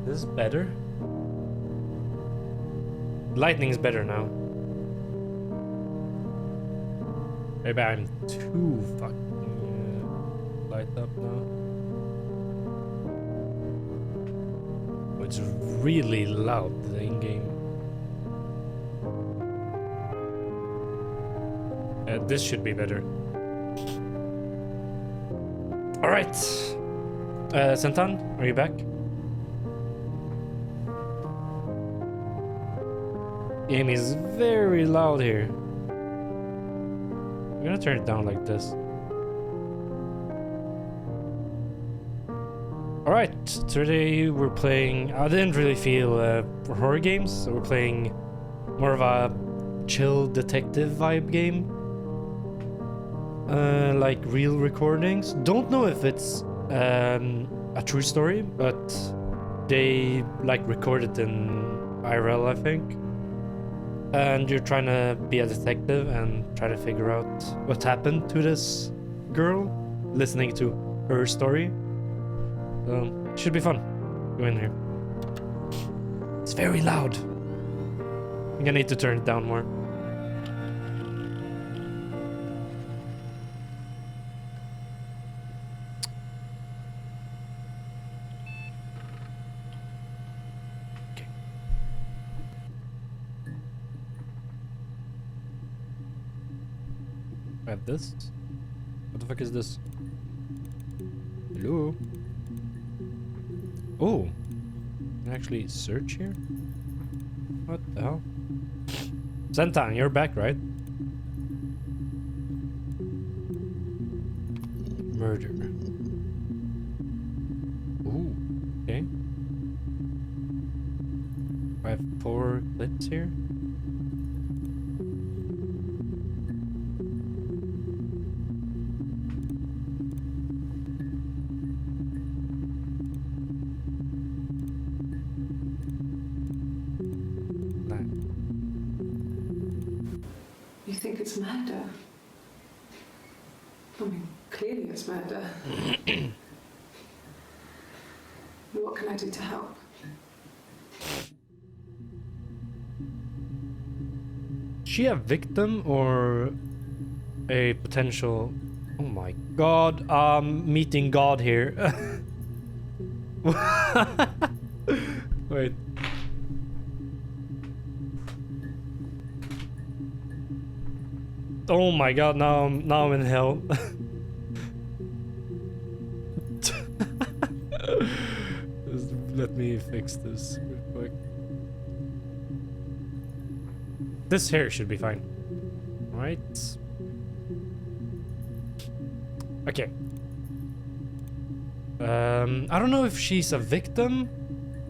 This is better. Lightning's better now. Maybe I'm too fucking light up now. It's really loud, the in-game. This should be better. Alright. Sentan, are you back? Game is very loud here. I'm gonna turn it down like this. Alright, today we're playing... I didn't really feel horror games, so we're playing more of a chill detective vibe game. Like real recordings. Don't know if it's a true story, but they like recorded in IRL, I think. And you're trying to be a detective and try to figure out what happened to this girl, listening to her story. Should be fun. Go in here. It's very loud. I'm gonna need to turn it down more. Okay. I have this. What the fuck is this? Hello? Oh, can I actually search here? What the hell? Sentan, you're back, right? Murder. Ooh, okay. I have 4 clips here. You think it's murder? I mean, clearly it's murder. What can I do to help? Is she a victim or a potential... Oh my god, meeting God here. Wait. Oh my god, now I'm in hell. Just let me fix this real quick. This here should be fine. Right? Okay. I don't know if she's a victim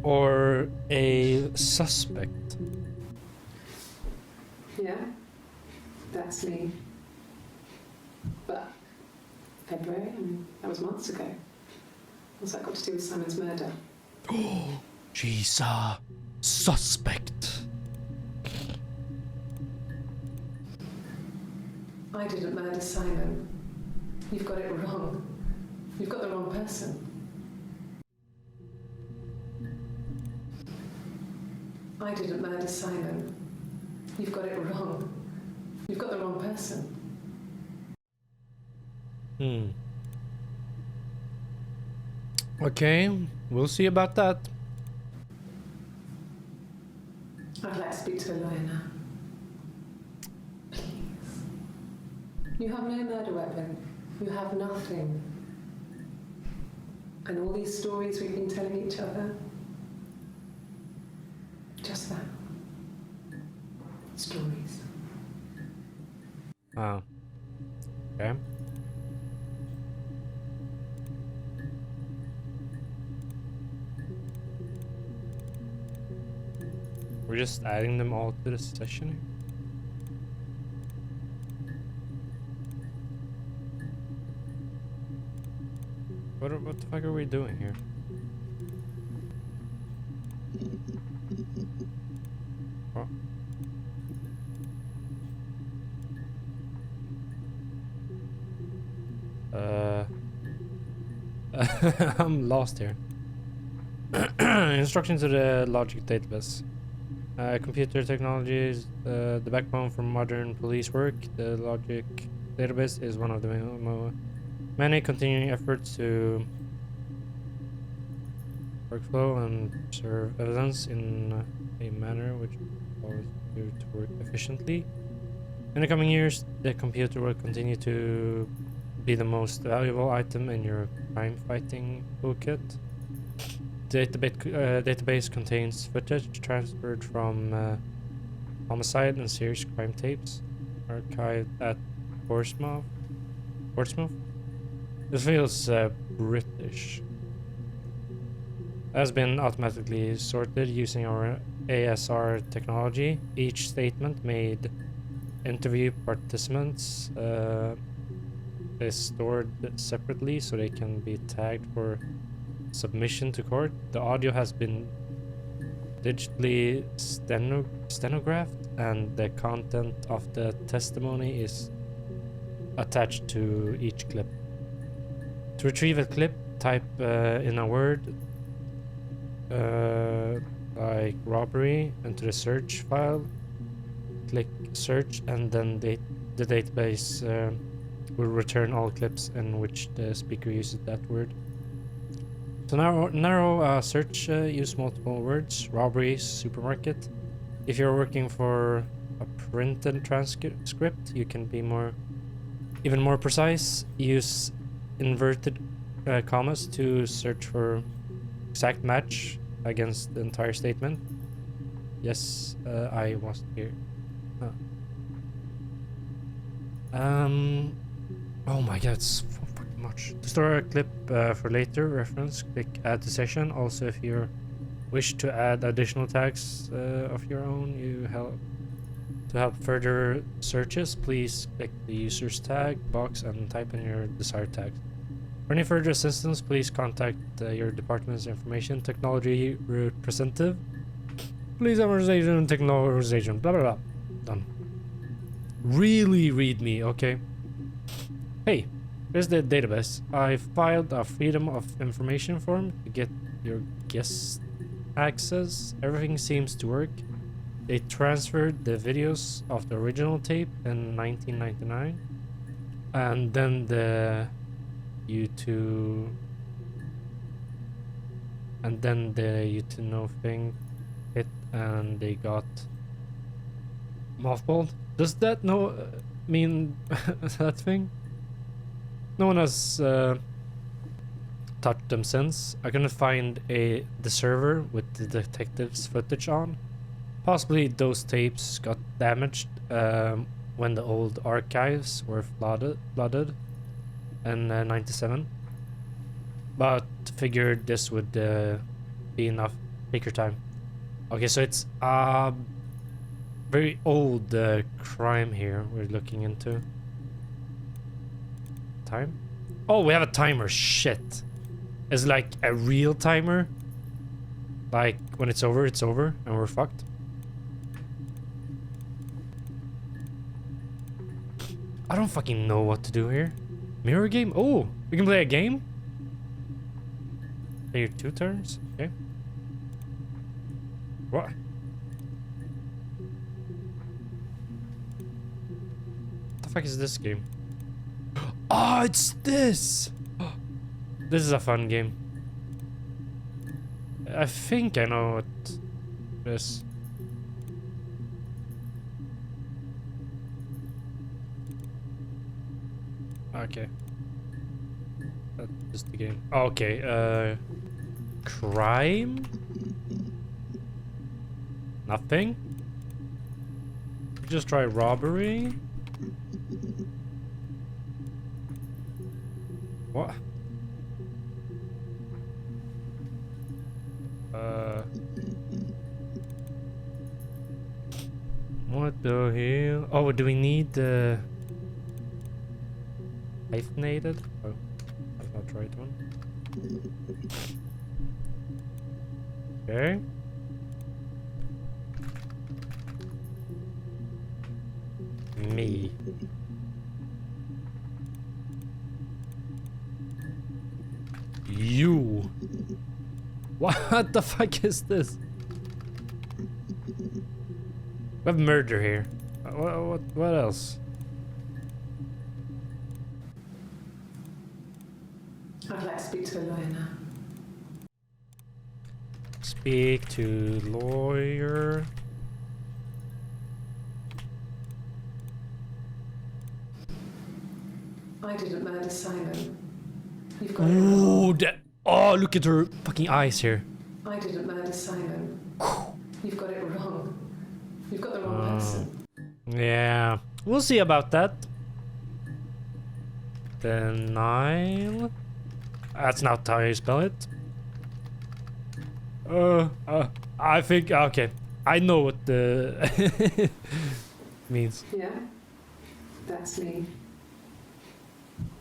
or a suspect. Yeah, that's me. But February, I mean, that was months ago. What's that got to do with Simon's murder? Oh, she's a suspect. I didn't murder Simon. You've got it wrong. You've got the wrong person. I didn't murder Simon. You've got it wrong. You've got the wrong person. Okay, we'll see about that. I'd like to speak to a lawyer now. Please. You have no murder weapon. You have nothing. And all these stories we've been telling each other, just that. Stories. Oh. Okay. We're just adding them all to the session here. What the fuck are we doing here? Oh. I'm lost here. Instruction to the logic database. Computer technology is the backbone for modern police work. The logic database is one of the many continuing efforts to workflow and preserve evidence in a manner which allows you to work efficiently. In the coming years, the computer will continue to be the most valuable item in your crime-fighting toolkit. The database contains footage transferred from homicide and serious crime tapes archived at Portsmouth. This feels British. Has been automatically sorted using our ASR technology. Each statement made interview participants is stored separately so they can be tagged for submission to court. The audio has been digitally stenographed and the content of the testimony is attached to each clip. To retrieve a clip, type in a word like robbery into the search file, click search, and then the database will return all clips in which the speaker uses that word. To narrow search, use multiple words. Robbery, supermarket. If you're working for a printed transcript, you can be even more precise. Use inverted commas to search for exact match against the entire statement. Yes, I was here. Oh my god, it's so fucking much. To store a clip for later reference, click add to session. Also, if you wish to add additional tags of your own, to help further searches, please click the user's tag box and type in your desired tags. For any further assistance, please contact your department's information technology representative. Please organization technology blah blah blah. Done. Really read me, okay? Hey, here's the database. I filed a Freedom of Information form to get your guest access. Everything seems to work. They transferred the videos of the original tape in 1999, and then the U2 know thing hit, and they got mothballed. Does that mean that thing? No one has touched them since. I couldn't find the server with the detective's footage on. Possibly those tapes got damaged when the old archives were flooded in 97. But figured this would be enough. Take your time. Okay, so it's very old crime here we're looking into. Time? Oh, we have a timer. Shit. It's like a real timer. Like when it's over, and we're fucked. I don't fucking know what to do here. Mirror game? Oh, we can play a game? Play 2 turns? Okay. What? The fuck is this game? Oh, it's this! This is a fun game. I think I know what it is. Okay. That's just the game. Okay, crime? Nothing? Just try robbery? What? What the hell? Oh, do we need the hyphenated? Oh, that's not the right one. Okay. Me. You. What the fuck is this? We have murder here. What else? I'd like to speak to a lawyer now. Speak to lawyer. I didn't murder Simon. You've got it Ooh, wrong. oh, look at her fucking eyes here. I didn't murder Simon. You've got it wrong. You've got the wrong person. Yeah, we'll see about that. Denial. That's not how you spell it. I think okay. I know what the means. Yeah, that's me.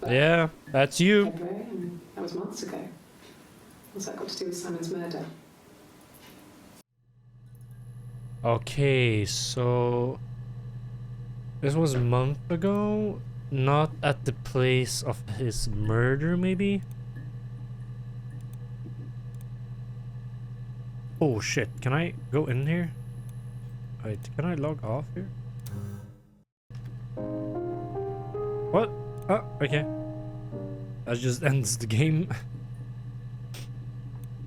But Yeah, that's you. February, I mean, that was months ago. What's that got to do with Simon's murder? Okay, so this was a month ago, not at the place of his murder, maybe? Oh shit, can I go in here? Wait, can I log off here? What? Oh, okay. That just ends the game.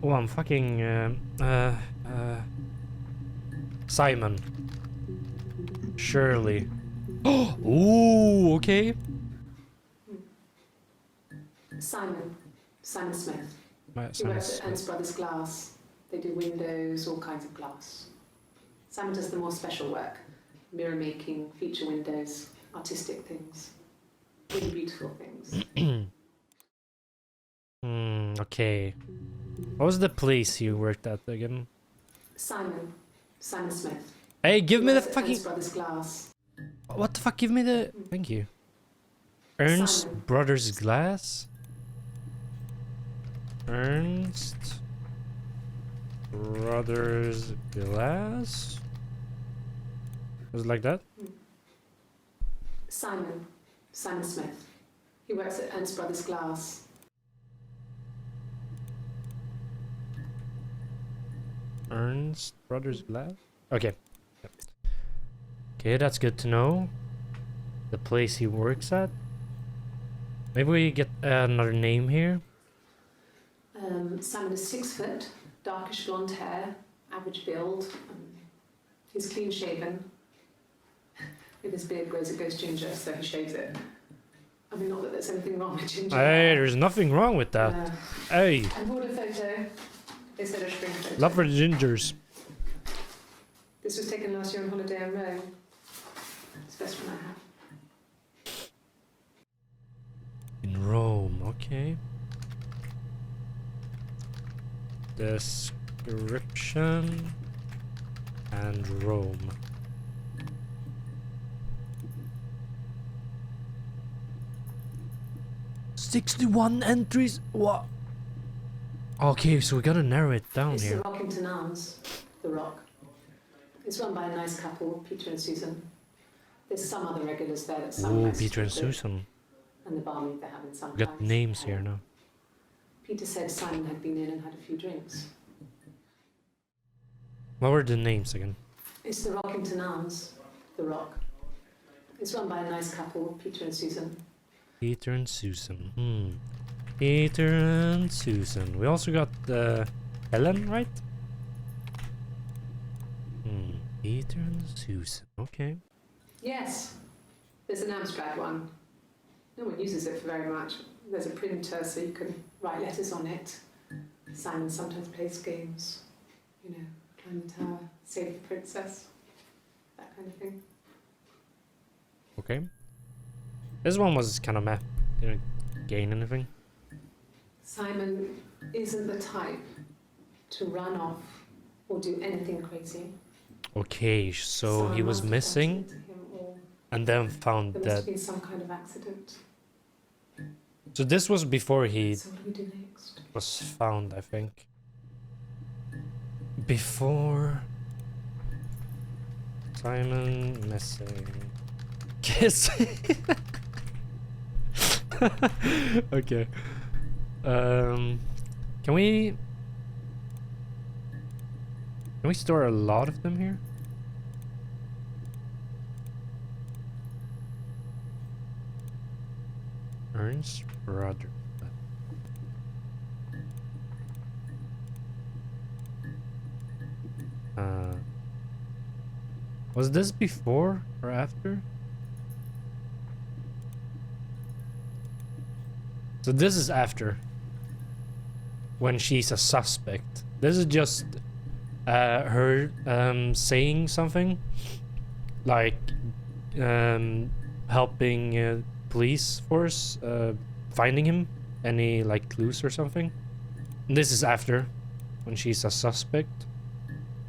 Oh, I'm fucking, Simon. Shirley. Oh, ooh, okay. Simon Smith. My He son works is at Ernst Brothers Glass. They do windows, all kinds of glass. Simon does the more special work. Mirror making, feature windows, artistic things. Really beautiful things. okay. What was the place you worked at again? Simon Smith. Hey, give He me the works at fucking... Ernst Brothers Glass. What the fuck? Give me the... Thank you. Ernst Simon. Brothers Glass? Ernst Brothers Glass? Was it like that? Simon Smith. He works at Ernst Brothers Glass. Ernst Brothers Glass? Okay. Okay, that's good to know. The place he works at. Maybe we get another name here. Simon is 6 foot, darkish blonde hair, average build. He's clean shaven. If his beard grows, it goes ginger, so he shaves it. I mean, not that there's anything wrong with ginger. Hey, there's nothing wrong with that. Hey, I bought a photo instead of spring photo. love for the gingers. This was taken last year on holiday in Rome. It's the best one I have. In Rome, okay. Description and Rome. "61 entries? What? Okay, so we gotta narrow it down It's here. the Rockington Arms, the Rock. It's run by a nice couple, Peter and Susan. There's some other regulars there that some Ooh, nice Peter and people do, Susan. and the barmaid they're having sometimes. We got names here now. Peter said Simon had been in and had a few drinks. What were the names again? It's the Rockington Arms, the Rock. It's run by a nice couple, Peter and Susan. Peter and Susan. Peter and Susan. We also got Helen, right? Peter and Susan. Okay. Yes, there's an Amstrad one. No one uses it for very much. There's a printer so you can write letters on it. Simon sometimes plays games, you know, climb the tower, save the princess, that kind of thing. Okay. This one was kind of meh. Didn't gain anything. Simon isn't the type to run off or do anything crazy. Okay, so Someone he was must have missing bumped into him, or and then found there must have dead. been some kind of accident. So this was before he So what do we do next? was found, I think. Before Simon missing. Kiss. Okay. Can we Can we store a lot of them here? Ernst brother. Was this before or after? So this is after. When she's a suspect. This is just her saying something. Like helping police force finding him. Any like clues or something. And this is after. When she's a suspect.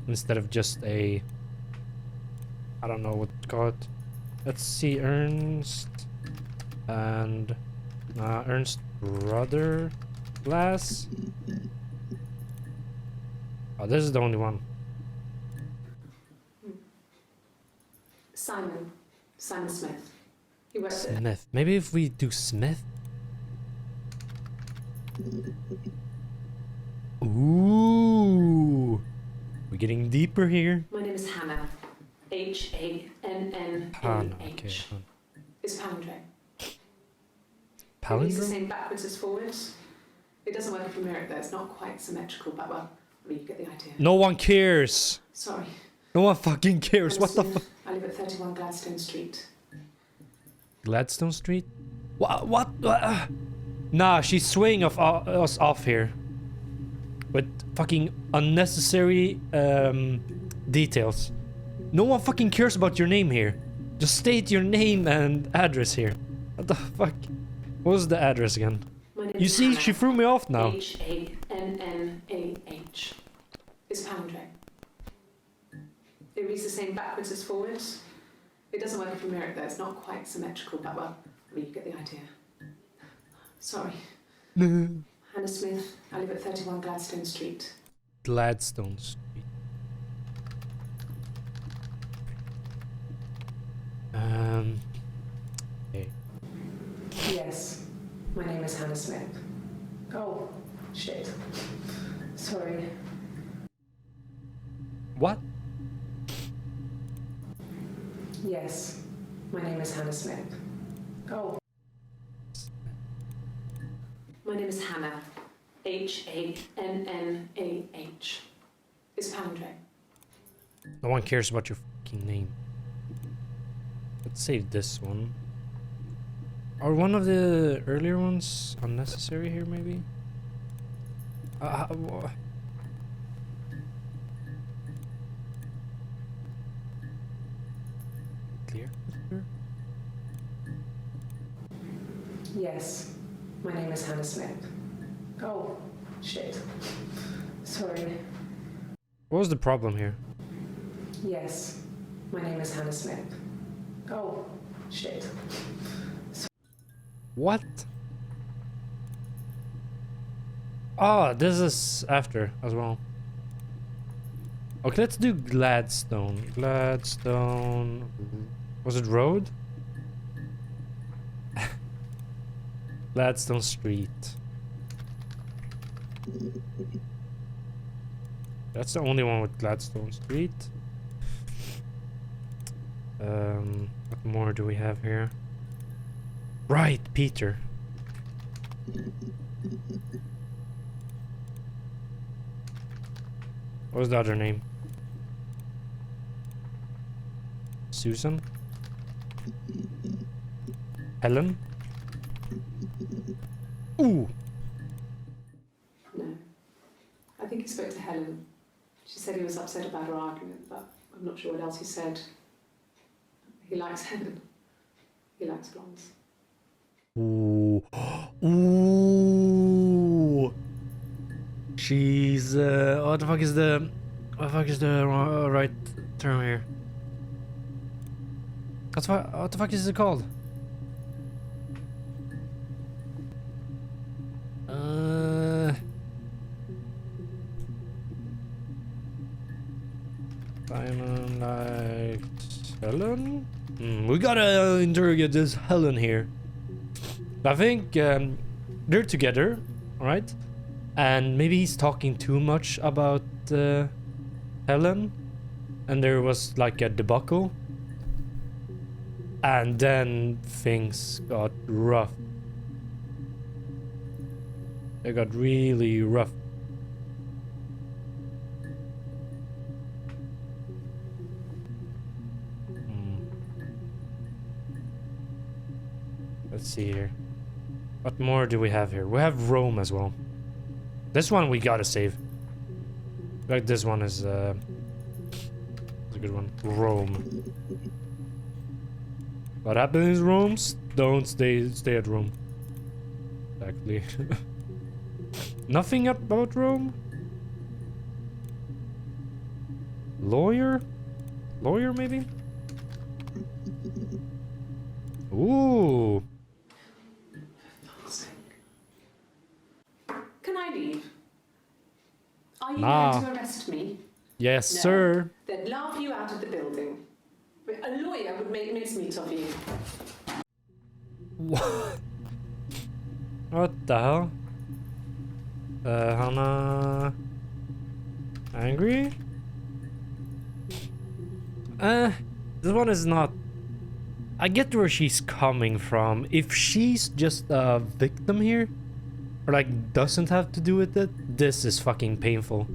Instead of just a... I don't know what to call it. Let's see, Ernst and Ernst brother glass. Oh, this is the only one. Simon Smith. He works at... Smith. Maybe if we do Smith. Ooh, we're getting deeper here. My name is Hannah. Hannah. Okay. It's palindrome. It's the Palindrome? same backwards as forwards. It doesn't work if you mirror it though. It's not quite symmetrical, but well, I mean, you get the idea. No one cares. Sorry. No one fucking cares. I'm What the Smith. fuck? I live at 31 Gladstone Street. Gladstone Street? What? Nah, she's swaying us off here. With fucking unnecessary details. No one fucking cares about your name here. Just state your name and address here. What the fuck? What was the address again? My name You is see, Hannah. she threw me off now. Hannah. It's palindrome. It reads the same backwards as forwards. It doesn't work if you mirror it though. It's not quite symmetrical, but well, I mean, you get the idea. Sorry. Hannah Smith. I live at 31 Gladstone Street. Gladstone Street. Okay. Yes. My name is Hannah Smith. Oh, shit. Sorry. What? Yes. My name is Hannah Smith. Oh. My name is Hannah. Hannah. It's palindrome. No one cares about your fucking name. Let's save this one. Are one of the earlier ones unnecessary here, maybe? Clear? Yes. My name is Hannah Smith. Oh, shit. Sorry. What was the problem here? Yes. My name is Hannah Smith. Oh, shit. What? Ah, this is after as well. Okay, let's do Gladstone. Gladstone. Was it road? Gladstone Street. That's the only one with Gladstone Street. What more do we have here? Right, Peter. What was the other name? Susan? Helen? Ooh! No. I think he spoke to Helen. She said he was upset about her argument, but I'm not sure what else he said. He likes Helen. He likes blondes. Ooh. Ooh. She's what the fuck is the right term here? What the fuck is it called? Simon likes Helen? We gotta interrogate this Helen here. I think they're together, alright? And maybe he's talking too much about Helen, and there was like a debacle, and then things got rough. It got really rough. Let's see here. What more do we have here? We have Rome as well. This one we gotta save. Like this one is a good one. Rome. What happens in Rome? Don't stay at Rome. Exactly. Nothing about Rome? Lawyer? Lawyer maybe? Ooh. Can I leave? Are you Nah. going to arrest me? Yes, No. sir. They'd laugh you out of the building. A lawyer would make mincemeat of you. What? What the hell? Hannah... Angry? This one is not... I get where she's coming from. If she's just a victim here, or like doesn't have to do with it, this is fucking painful.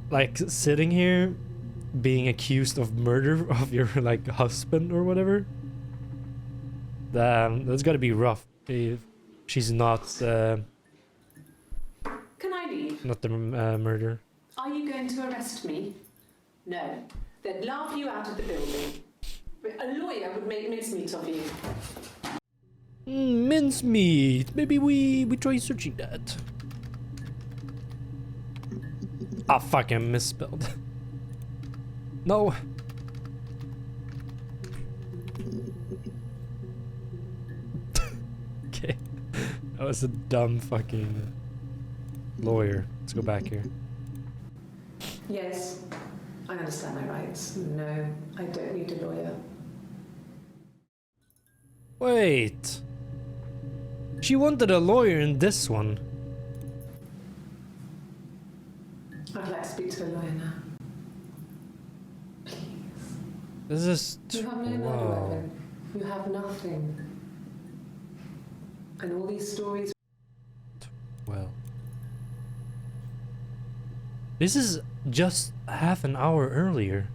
Like sitting here, being accused of murder of your like husband or whatever. That's gotta be rough. If she's not Can I leave? not the murderer. Are you going to arrest me? No. They'd laugh you out of the building. A lawyer would make mincemeat of you. Mincemeat. Maybe we try searching that. Ah, fucking misspelled. No. Okay. That was a dumb fucking lawyer. Let's go back here. Yes, I understand my rights. No, I don't need a lawyer. Wait. She wanted a lawyer in this one. I'd like to speak to a lawyer now. Please. This is... You have no murder wow. weapon. You have nothing. And all these stories... Well. This is just half an hour earlier.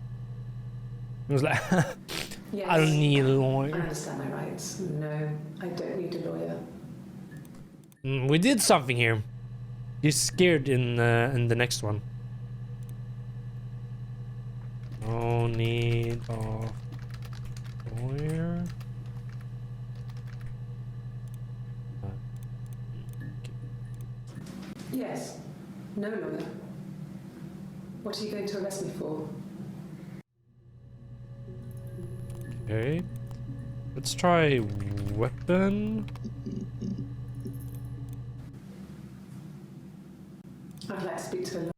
It was like... Yes, I don't need a I lawyer. understand my rights. No, I don't need a lawyer. We did something here. You're scared in the next one. No need of lawyer. Yes, no lawyer. What are you going to arrest me for? Okay. Let's try weapon. I'd like to speak to a lawyer.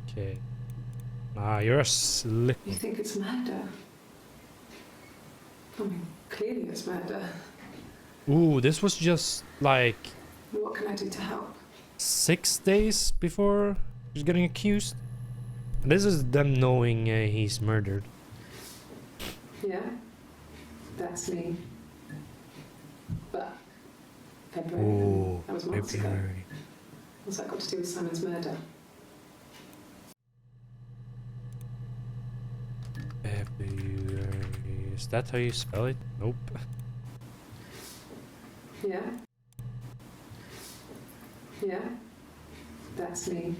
Okay. Ah, you're a slick. You think it's murder? I mean, clearly it's murder. Ooh, this was just like What can I do to help? 6 days before he's getting accused. This is them knowing he's murdered. Yeah, that's me. But February, Ooh, that was months ago. February. What's that got to do with Simon's murder? February. Is that how you spell it? Nope. Yeah? Yeah, that's me.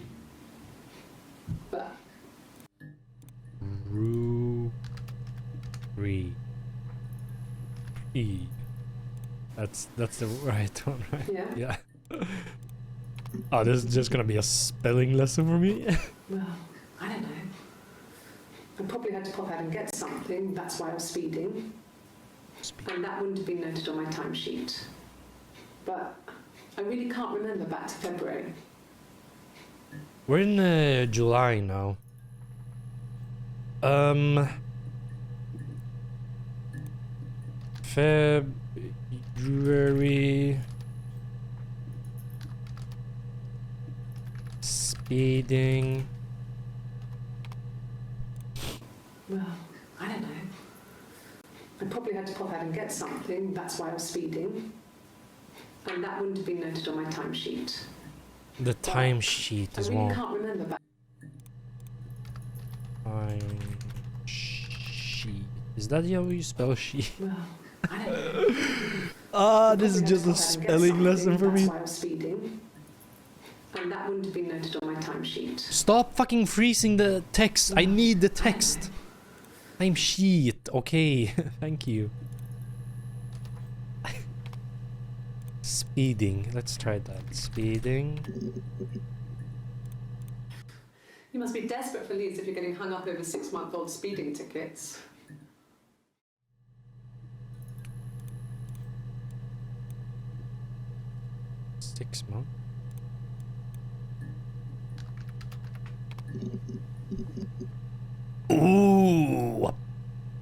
But Re. E. That's the right one, right? yeah, Yeah. Oh, this is just gonna be a spelling lesson for me. well, I don't know. I probably had to pop out and get something, that's why I was speeding. And that wouldn't have been noted on my timesheet. But I really can't remember back to February. We're in July now. February. Speeding. Well, I don't know. I probably had to pop out and get something, that's why I was speeding. And that wouldn't have been noted on my timesheet. The timesheet as I really well. can't remember back. Timesheet. Is that how you spell sheet? Well, I don't know. Ah, this is just a spelling lesson for me. That's why I was speeding. And that wouldn't have been noted on my timesheet. Stop fucking freezing the text. I need the text. Timesheet. Okay. Thank you. Speeding. Let's try that. Speeding. You must be desperate for leads if you're getting hung up over 6-month-old speeding tickets. Six months. Ooh,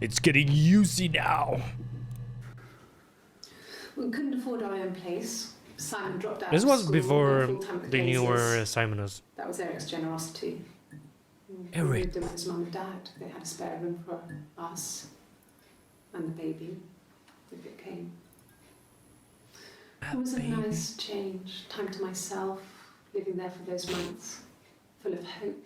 it's getting juicy now. We couldn't afford our own place. Simon dropped out. This of was school, before full-time at they knew places. where Simon was. That was Eric's generosity. Eric. He lived in with his mum and dad. They had a spare room for us and the baby, if it came. It was a nice change. Time to myself, living there for those months, full of hope.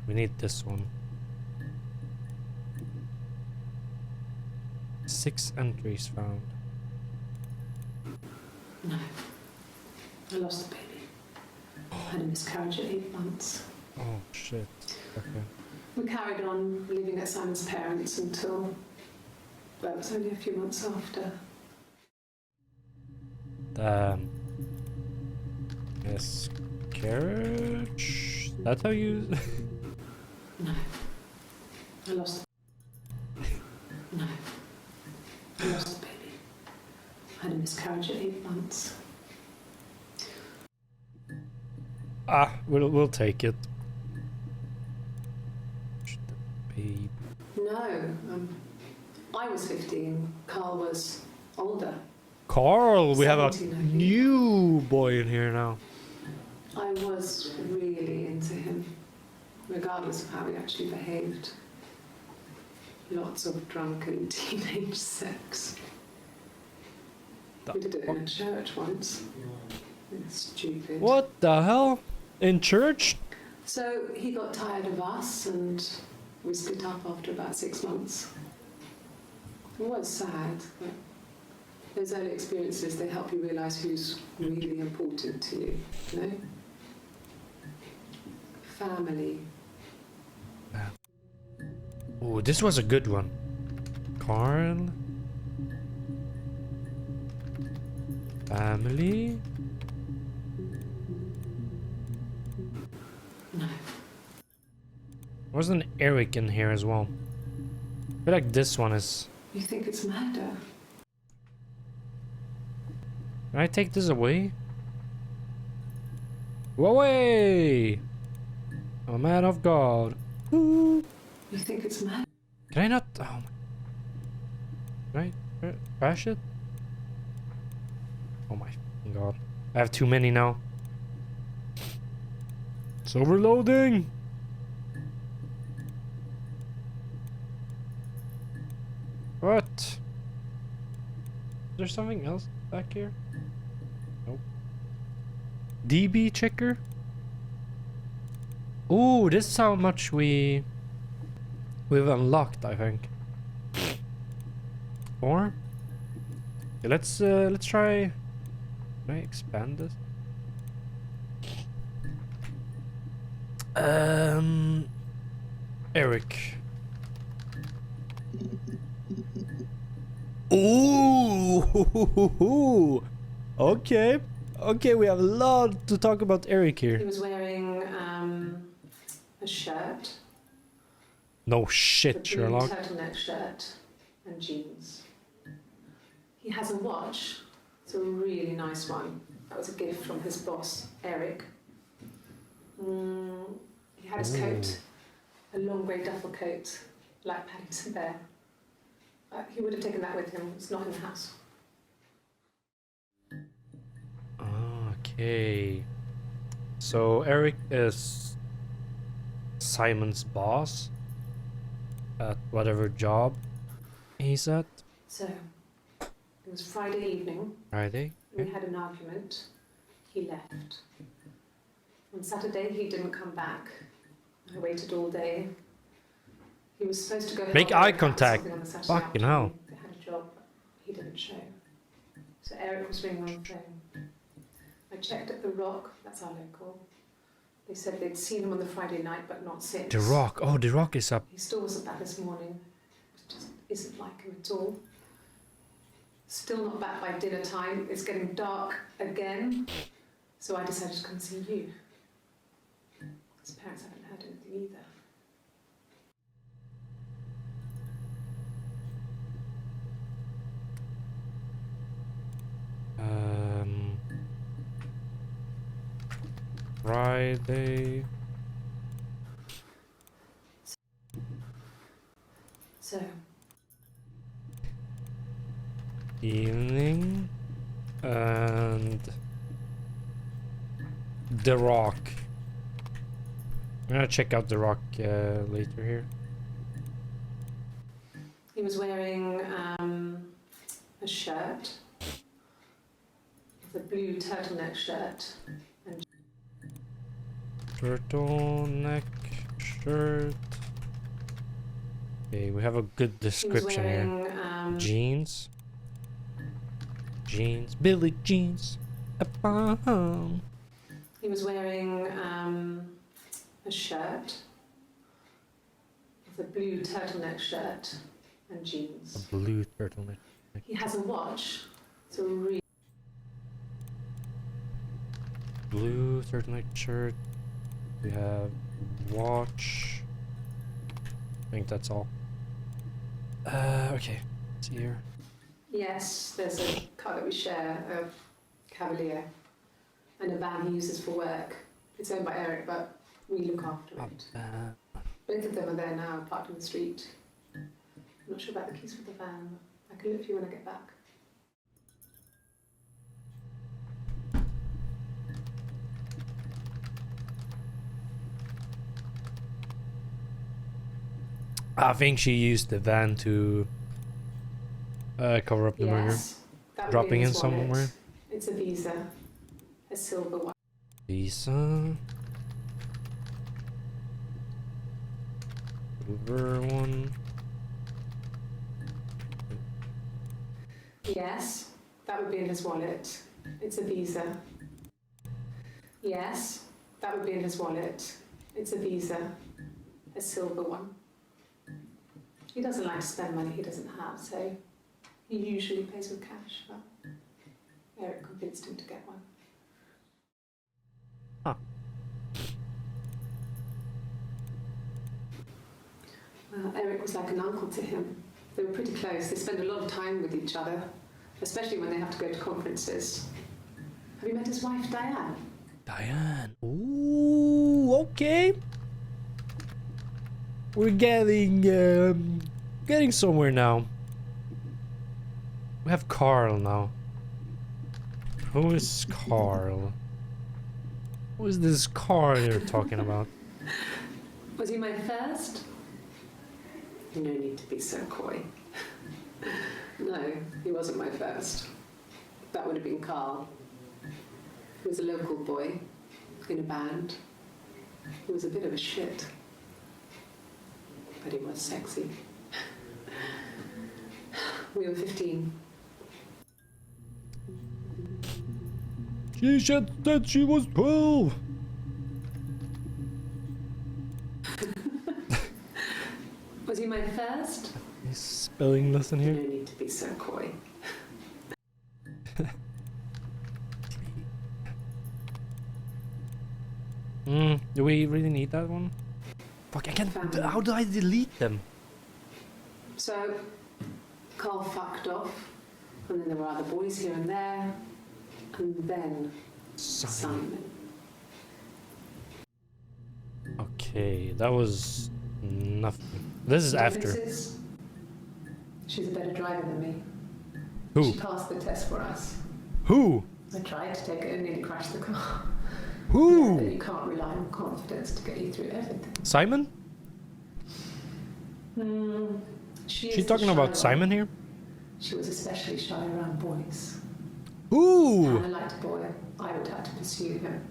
We need this one. 6 entries found. No, I lost the baby. I had a miscarriage at 8 months. Oh shit. Okay. We carried on living at Simon's parents until, well, it was only a few months after. Miscarriage? That's how you... No, I lost. No, I lost the baby. I had a miscarriage at 8 months. Ah, we'll take it. Babe. No, I was 15. Carl was older. Carl, we have a 17, I think. new boy in here now. I was really into him, regardless of how he actually behaved. Lots of drunken teenage sex. We did it in a church once. It's stupid. What the hell? In church? So he got tired of us and we split up after about 6 months. It was sad, but those early experiences, they help you realise who's really important to you, you know? Family. Oh, this was a good one. Carl. Family. No. Wasn't Eric in here as well? I feel like this one is... You think it's murder? Can I take this away? Go away! I'm a man of God. Ooh. You think it's murder? Can I not? Oh my. Can I crash it? Oh my fucking God. I have too many now. It's overloading! What? Is there something else back here? Nope. DB checker? Ooh, this is how much we've unlocked, I think. 4? Okay, let's try. Can I expand this? Eric. Ooh! Okay. Okay, we have a lot to talk about Eric He here. was wearing a shirt. No A shit, blue Sherlock. turtleneck shirt and jeans. He has a watch. It's a really nice one. That was a gift from his boss, Eric. He had his coat, a long grey duffel coat, like Paddington Bear. He would have taken that with him. It's not in the house. Okay. So Eric is Simon's boss at whatever job he's at. So, it was Friday evening. Friday? We had an argument. He left. On Saturday, he didn't come back. I waited all day. He was supposed to go Make help eye Eric out contact. something on the Saturday Fucking afternoon. hell. They had a job, but he didn't show. So Eric was ringing on the phone. I checked at The Rock, that's our local. They said they'd seen him on the Friday night, but not since. The Rock. Oh, The Rock is up. He still wasn't back this morning. It just isn't like him at all. Still not back by dinner time. It's getting dark again. So I decided to come and see you. His parents haven't heard anything either. Friday. So, Evening. And The Rock. I'm gonna check out The Rock later here. he was wearing a shirt. The blue turtleneck shirt. Turtleneck shirt. Okay, we have a good He was description here. wearing Jeans. Jeans. Billy jeans. Up-on. He was wearing a shirt, with a blue turtleneck shirt and A jeans. blue turtleneck. He has a watch. It's a really Blue turtleneck shirt. We have watch. I think that's all. Okay. Let's see here. yes. There's a car that we share, a Cavalier, and a van he uses for work. It's owned by Eric, but we look after it. Both of them are there now, parked in the street. I'm not sure about the keys for the van. I can look for you when I get back. I think she used the van to cover up the murder. Yes. That would be Dropping in his wallet. somewhere. It's a Visa, a silver one. Visa. Silver one. Yes, that would be in his wallet. It's a Visa. Yes, that would be in his wallet. It's a Visa, a silver one. He doesn't like to spend money he doesn't have, so he usually pays with cash, but Eric convinced him to get one. Huh. Well, Eric was like an uncle to him. They were pretty close. They spend a lot of time with each other, especially when they have to go to conferences. Have you met his wife, Diane? Diane. Ooh, okay. We're getting somewhere now. We have Carl now. Who is Carl? Who is this Carl you're talking about? Was he my first? No need to be so coy. No, he wasn't my first. That would have been Carl. He was a local boy in a band. He was a bit of a shit. But he was sexy. We were 15. She said that she was 12. Was he my first? He's spelling lesson No here. need to be so coy. Do we really need that one? Fuck, I can't. Family. How do I delete them? So, Carl fucked off, and then there were other boys here and there, and then Simon. Okay, that was Nothing. This is after. She's a better driver than me. Who? She passed the test for us. Who? I tried to take it and nearly crashed the car. Who? Yeah, but you can't rely on confidence to get you through everything. Simon? She talking about Simon here? She was especially shy around boys. Ooh! I liked a boy. I would have to pursue him.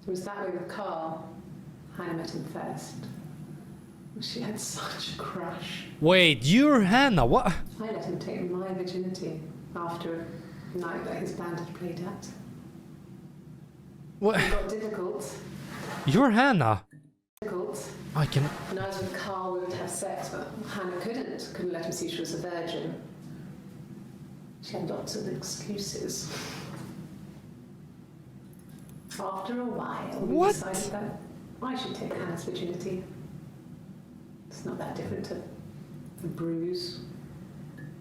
It was that way with Carl. Hannah met him first. She had such a crush. Wait, you're Hannah, what? I let him take my virginity after a night that his band had played at. What? It got difficult. You're Hannah. Difficult. I can... When I was with Carl, we would have sex, but Hannah couldn't let him see she was a virgin. She had lots of excuses. After a while, we decided that I should take Hannah's virginity. It's not that different to a bruise,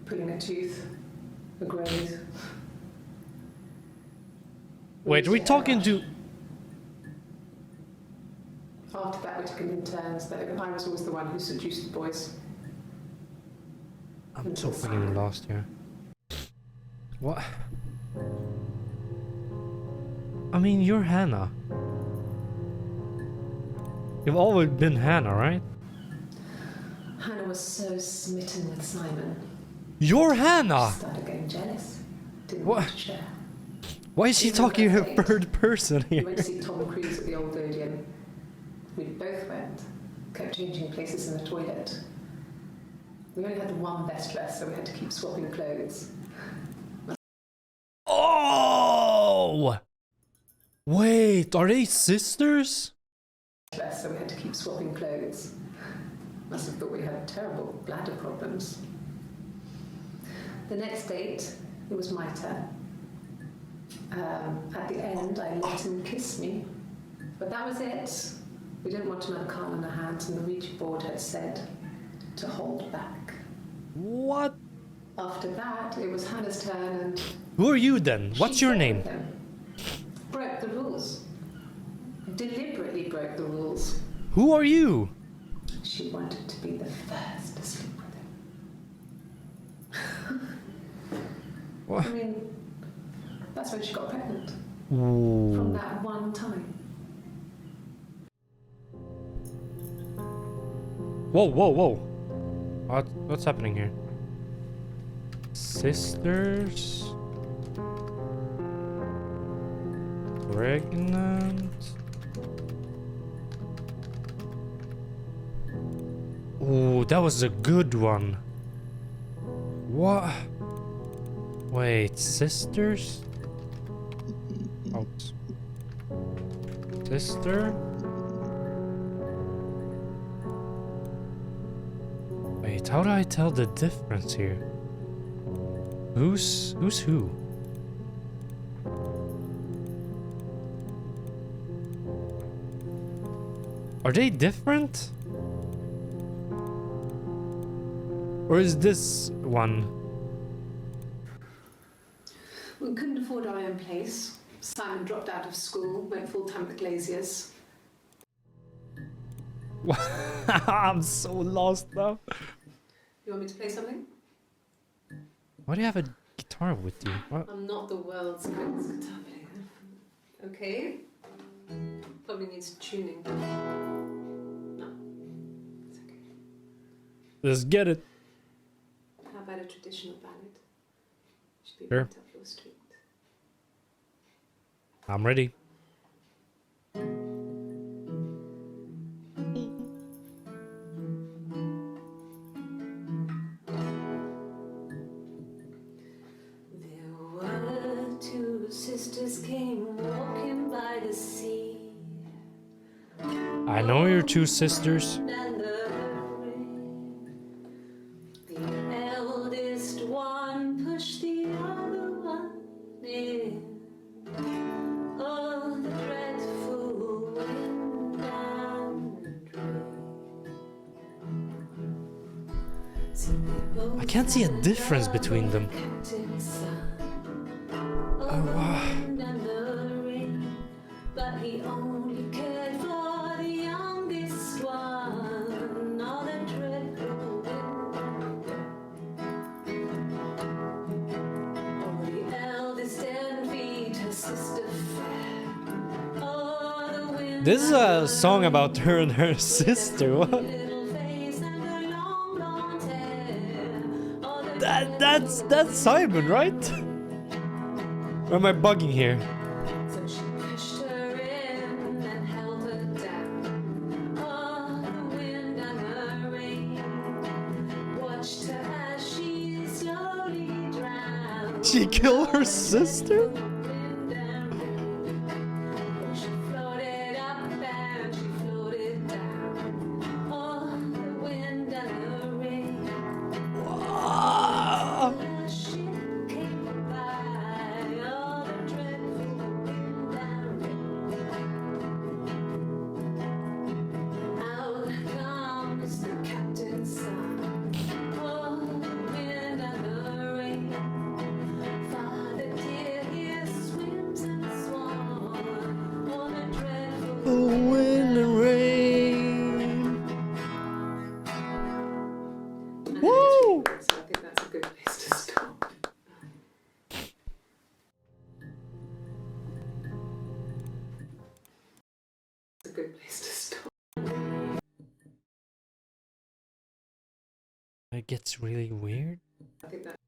pulling a tooth, a graze. Wait, are we talking to... After that, we took it in turns. I was always the one who seduced the boys. I'm so fucking lost here. What? I mean, you're Hannah. You've always been Hannah, right? Hannah was so smitten with Simon. You're Hannah! She started getting jealous. Didn't What? want to share. Why is she talking in third person We here? went to see Tom Cruise at the Old Odeon. We both went. Kept changing places in the toilet. We only had the one best dress, so we had to keep swapping clothes. Oh! Wait, are they sisters? So we had to keep swapping clothes. Must have thought we had terrible bladder problems. The next date, it was my turn. At the end, I let him kiss me. But that was it. We didn't want another Carl in our hands, and the Ouija board had said to hold back. What? After that, it was Hannah's turn, and Who are you then? What's your name? Broke the rules. Deliberately broke the rules. Who are you? She wanted to be the first to sleep with him. What? I mean, that's when she got pregnant. Ooh. From that one time. Whoa, whoa, whoa. What's happening here? Sisters? Pregnant? Ooh, that was a good one. What? Wait, sisters? Out. Sister? Wait, how do I tell the difference here? Who's who? Are they different? Or is this one? We couldn't afford our own place. Simon dropped out of school, went full-time at the Glaziers. I'm so lost now. You want me to play something? Why do you have a guitar with you? What? I'm not the world's greatest guitar player. Okay? Probably needs tuning. No. It's okay. Let's get it. How about a traditional ballad? Should be Sure. right up your street. I'm ready. There were two sisters came walking by the sea. I know your two sisters. And the eldest one pushed the other one in. Oh, the dreadful wind and rain. I can't see a difference between them. Oh, wow. But he only cared for the youngest one. This is a song about her and her sister. What? That's Simon, right? Or am I bugging here? So she pushed her in and held her down. Oh, the wind and the rain. Watched her as she slowly drowned. She killed her sister? Wind and rain. She floated up and she floated down. Oh, the wind and the rain. Ah. The ship came by. Oh, the dreadful wind and rain. Out comes the captain's son. Oh, the wind and the rain. Father dear, he swims and swans. Oh, the dreadful The wind and rain. Woo! So I think that's a good place to stop. It's a good place to stop. It gets really weird. I think that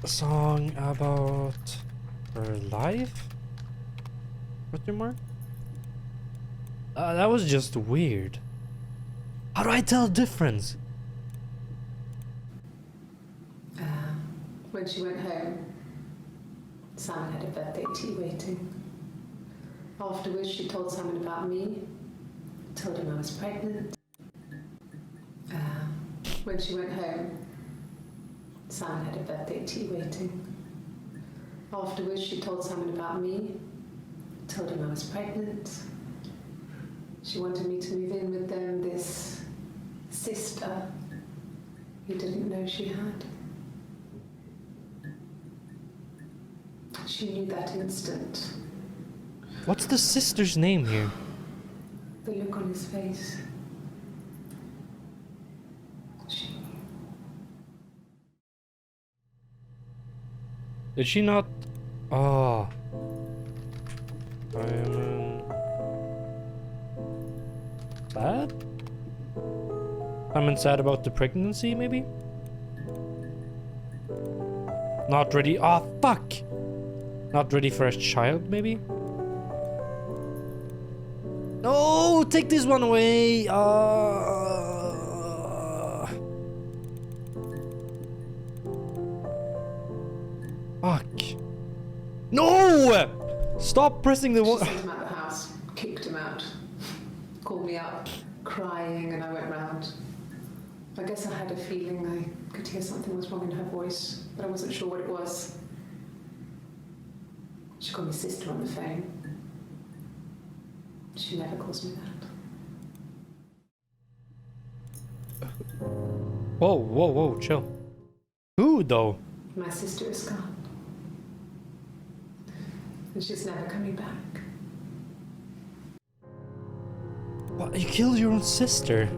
A song about her life? Question mark? That was just weird. How do I tell difference? when she went home, Simon had a birthday tea waiting. Afterwards, she told Simon about me, told him I was pregnant. When she went home, Simon had a birthday tea waiting. Afterwards, she told Simon about me, told him I was pregnant. She wanted me to move in with them, this sister he didn't know she had. She knew that instant. What's the sister's name here? The look on his face. She knew. Did she not? Oh. Simon. Sad? Simon sad about the pregnancy, maybe? Not ready. Oh, fuck! Not ready for a child, maybe? No! Take this one away! Fuck. No! Stop pressing the She one. sent him out the house, kicked him out, called me up, crying, and I went round. I guess I had a feeling I could hear something was wrong in her voice, but I wasn't sure what it was. She called me sister on the phone. She never calls me that. Whoa, whoa, whoa, chill. Who, though? My sister is gone. And she's never coming back. What? You killed your own sister?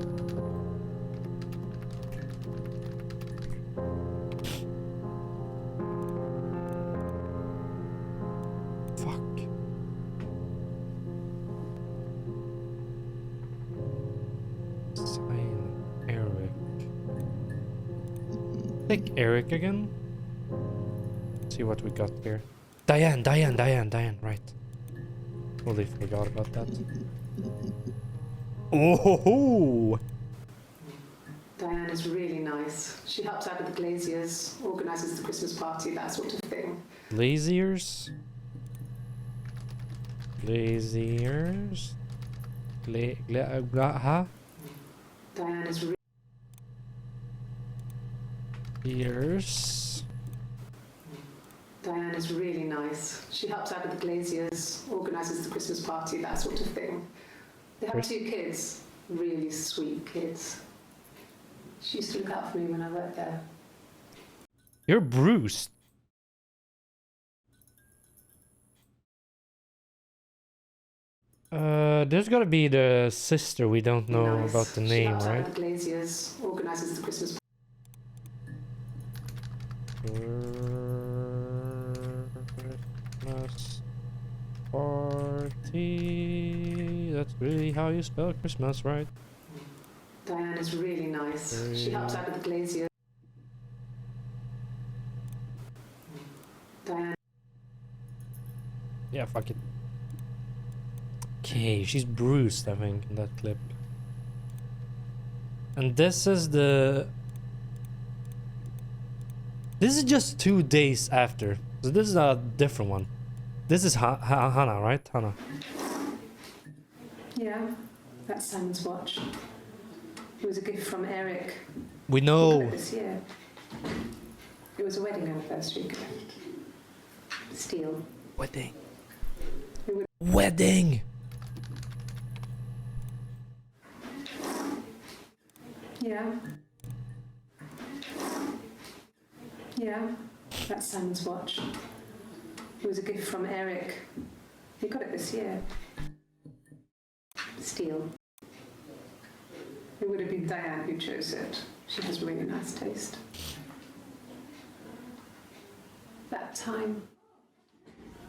Fuck. Sign Eric. Pick Eric again. See what we got here. Diane, right. Totally forgot about that. Oh ho ho! Diane is really nice. She helps out with the glaziers, organises the Christmas party, that sort of thing. Glaziers? Glaziers? Huh? Diane is really Ears. Diane is really nice. She helps out with the glaziers, organises the Christmas party, that sort of thing. They have 2 kids, really sweet kids. She used to look out for me when I worked there. You're Bruce. There's gotta be the sister we don't know Nice. about the She name, helps out right? with the glaziers, organises the Christmas Christmas. Party. That's really how you spell Christmas, right? Diane is really nice. She helps out with the glazier. Diane. Yeah, fuck it. Okay, she's bruised, I think, in that clip. And this is the... This is just 2 days after. So this is a different one. This is Hannah, right? Hannah. Yeah, that's Simon's watch. It was a gift from Eric. We He got know. it this year. It was a wedding anniversary gift. Steel. Wedding. It would- Wedding! Yeah. Yeah, that's Simon's watch. It was a gift from Eric. He got it this year. Steel. It would have been Diane who chose it. She has really nice taste. That time,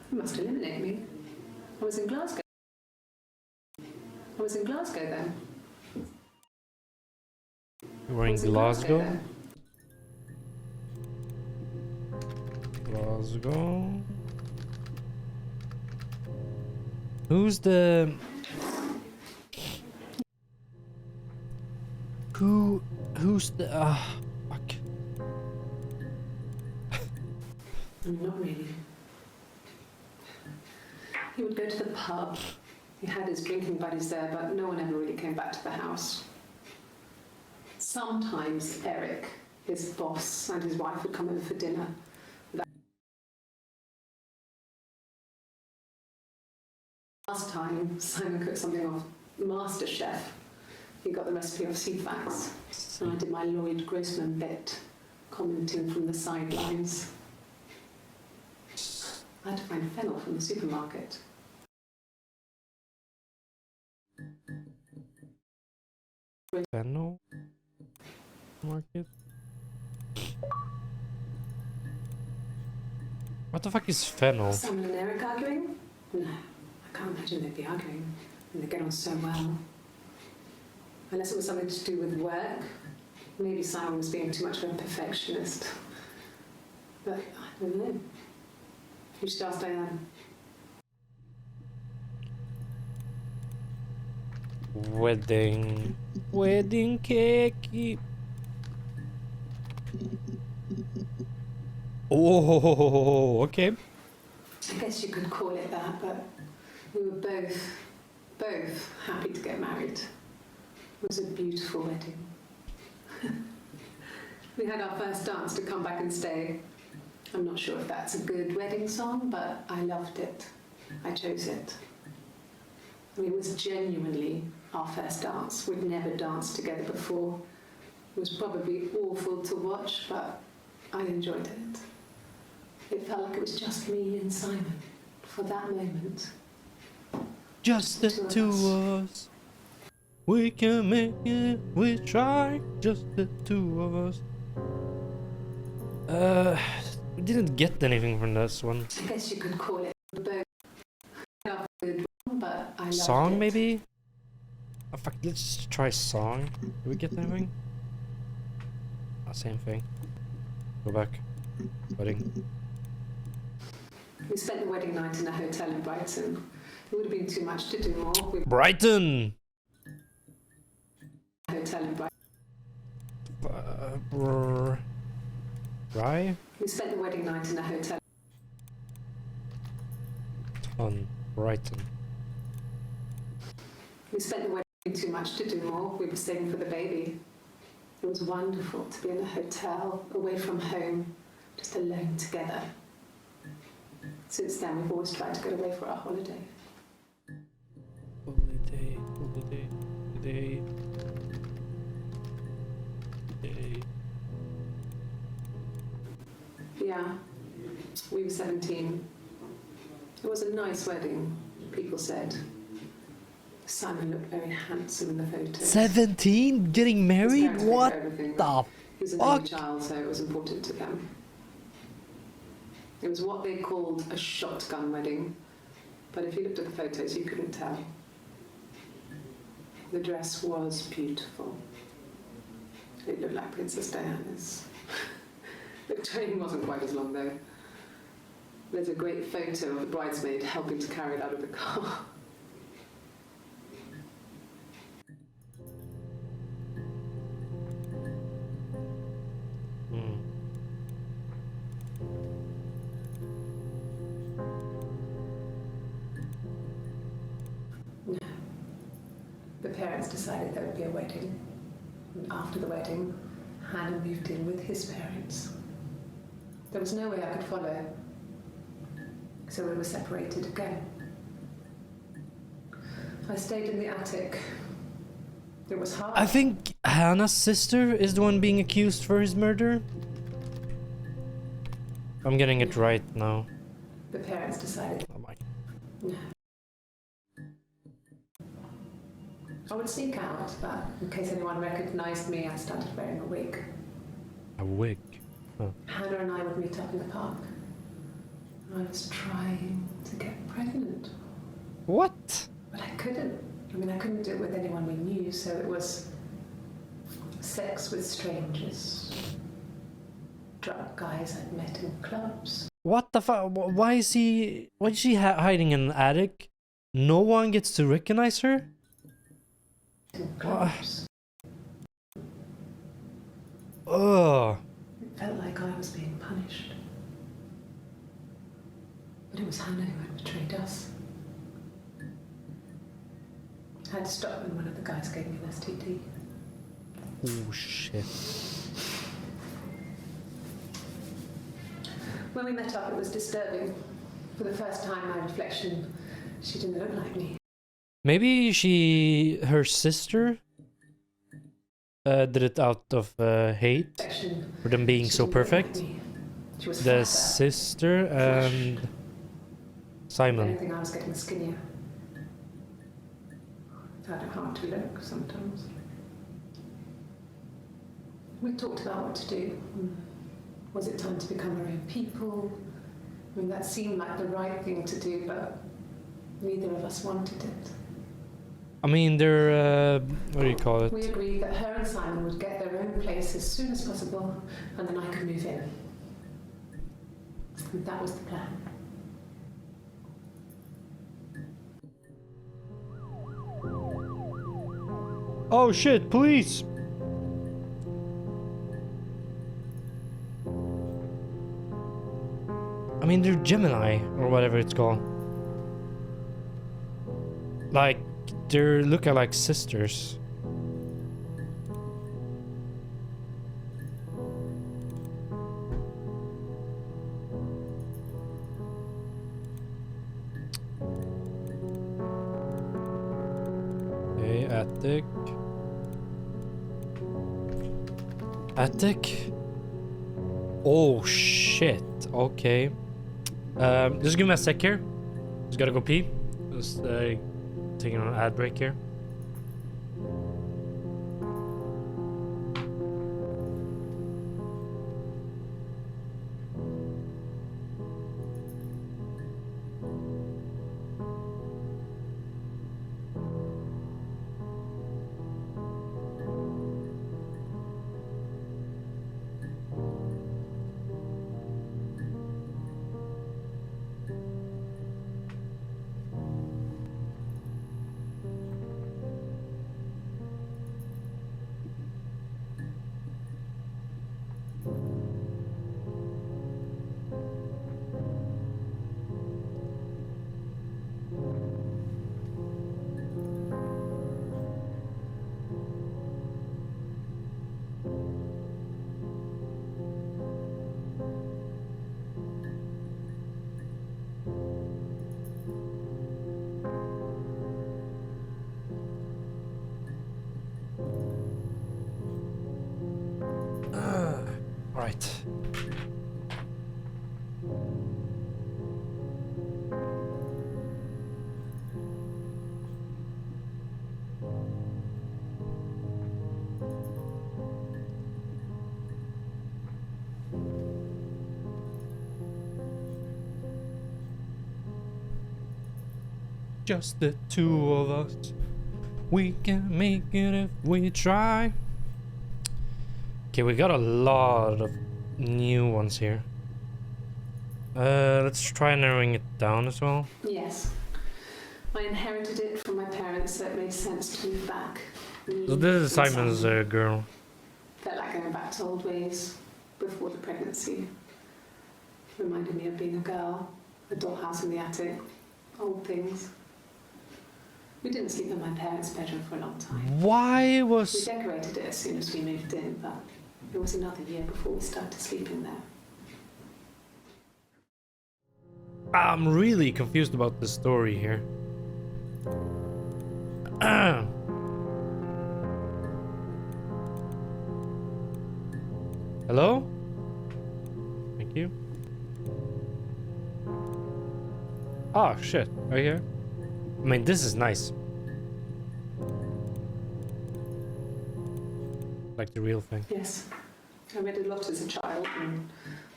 you must eliminate me. I was in Glasgow. I was in Glasgow then. You were in I was Glasgow? then. Glasgow. Who's the... Who's the... fuck. Not really. He would go to the pub. He had his drinking buddies there, but no one ever really came back to the house. Sometimes Eric, his boss, and his wife would come over for dinner. Last time, Simon cooked something off MasterChef. He got the recipe off CFAX, and I did my Lloyd Grossman bit, commenting from the sidelines. I had to find fennel from the supermarket. Fennel? Market? What the fuck is fennel? Simon and Eric arguing? No, I can't imagine they'd be arguing. And they get on so well. Unless it was something to do with work. Maybe Simon was being too much of a perfectionist. But I don't know. You should ask Diane. Wedding cake. Oh, okay. I guess you could call it that, but we were both happy to get married. It was a beautiful wedding. We had our first dance to Come Back and Stay. I'm not sure if that's a good wedding song, but I loved it. I chose it. I mean, it was genuinely our first dance. We'd never danced together before. It was probably awful to watch, but I enjoyed it. It felt like it was just me and Simon for that moment. Just the two of us. We can make it, we try. Just the two of us. We didn't get anything from this one. I guess you could call it both. Good one, but I loved Song, it. maybe? Oh, fuck, let's just try song. Did we get anything? Same thing. Go back. Wedding. We spent the wedding night in a hotel in Brighton. It would have been too much to do more. We Brighton! hotel in Brighton. Right? We spent the wedding night in a hotel. On Brighton. We spent the wedding too much to do more. We were saving for the baby. It was wonderful to be in a hotel, away from home, just alone together. Since then, we've always tried to get away for our holiday. Holiday. Yeah, we were 17. It was a nice wedding, people said. Simon looked very handsome in the photos. 17? Getting His married? parents paid for What everything. the He was an fuck? only child, so it was important to them. It was what they called a shotgun wedding, But if you looked at the photos, you couldn't tell. The dress was beautiful. It looked like Princess Diana's. The train wasn't quite as long though. There's a great photo of the bridesmaid helping to carry it out of the car. No. The parents decided there would be a wedding. And after the wedding, Hannah moved in with his parents. There was no way I could follow, so we were separated again. I stayed in the attic. It was hard. I think Hannah's sister is the one being accused for his murder. I'm getting it right now. The parents decided. Oh my. No. I would sneak out, but in case anyone recognized me, I started wearing a wig. A wig? Huh. Hannah and I would meet up in the park. I was trying to get pregnant. What? But I couldn't. I mean, I couldn't do it with anyone we knew, so it was sex with strangers. Drunk guys I'd met in clubs. What the fuck? Why is she hiding in an attic? No one gets to recognize her? In clubs. Ugh. It felt like I was being punished. But it was Hannah who had betrayed us. I had to stop when one of the guys gave me an STD. Oh shit. When we met up, it was disturbing. For the first time, my reflection, she didn't look like me. Maybe her sister did it out of hate for them being so perfect. She was The fatter, sister and If Simon. anything, I was getting skinnier. I found it hard to look sometimes. We talked about what to do. Was it time to become our own people? I mean, that seemed like the right thing to do, but neither of us wanted it. I mean, they're what do you call it? We agreed that her and Simon would get their own place as soon as possible, and then I could move in. And that was the plan. Oh shit, police! I mean, they're Gemini, or whatever it's called. Like, they look like sisters. Okay, attic. Attic? Oh shit, okay. Just give me a sec here. Just gotta go pee. Just taking an ad break here. just the two of us. We can make it if we try. Okay, we got a lot of new ones here. Let's try narrowing it down as well. Yes. I inherited it from my parents, so it made sense to move back. So this is Simon's girl. Felt like going back to old ways before the pregnancy. Reminded me of being a girl, a dollhouse in the attic, old things. We didn't sleep in my parents' bedroom for a long time. Why We was... decorated it as soon as we moved in, but it was another year before we started sleeping there. I'm really confused about the story here. Hello? Thank you. Oh shit, right here. I mean, this is nice. Like the real thing. Yes. I read a lot as a child and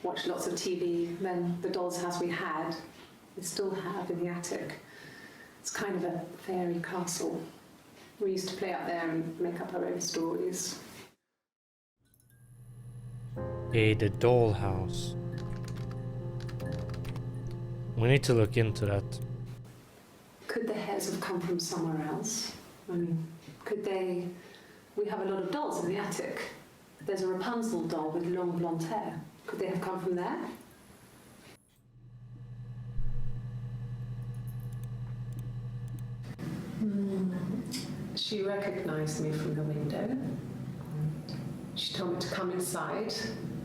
watched lots of TV. Then the doll's house we had, we still have in the attic. It's kind of a fairy castle. We used to play out there and make up our own stories. Okay, the dollhouse. We need to look into that. Could the hairs have come from somewhere else? I mean, could they... We have a lot of dolls in the attic. There's a Rapunzel doll with long blonde hair. Could they have come from there? She recognized me from the window. She told me to come inside,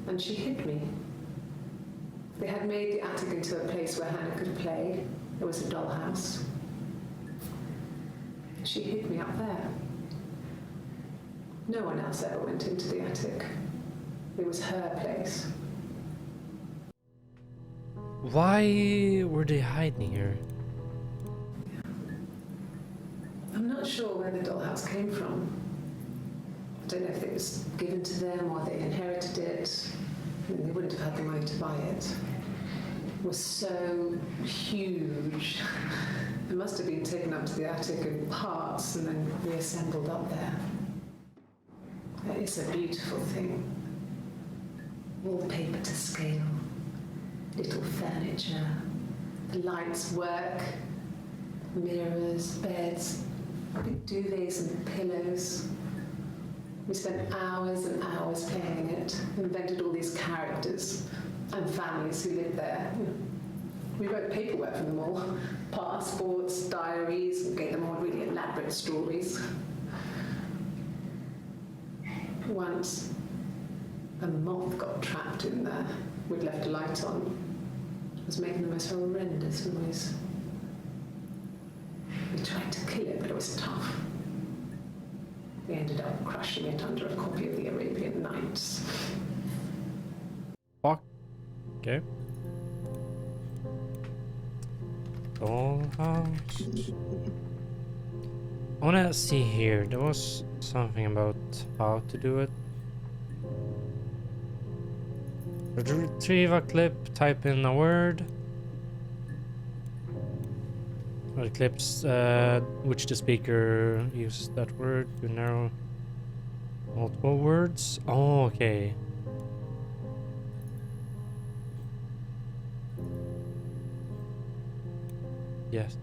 and she hid me. They had made the attic into a place where Hannah could play. There was a dollhouse. She hid me up there. No one else ever went into the attic. It was her place. Why were they hiding here? I'm not sure where the dollhouse came from. I don't know if it was given to them or they inherited it. I mean, they wouldn't have had the money to buy it. It was so huge. It must have been taken up to the attic in parts and then reassembled up there. It's a beautiful thing. Wallpaper to scale, little furniture, the lights work, mirrors, beds, big duvets and pillows. We spent hours and hours playing it, invented all these characters and families who lived there. We wrote paperwork for them all, passports, diaries, and gave them all really elaborate stories. Once, a moth got trapped in there. We'd left a light on. It was making the most horrendous noise. We tried to kill it, but it was tough. We ended up crushing it under a copy of the Arabian Nights. Fuck. Okay. Dollhouse. I wanna see here. There was something about how to do it. Retrieve a clip, type in a word. Or clips which the speaker uses that word to narrow multiple words. Oh, okay. Yes.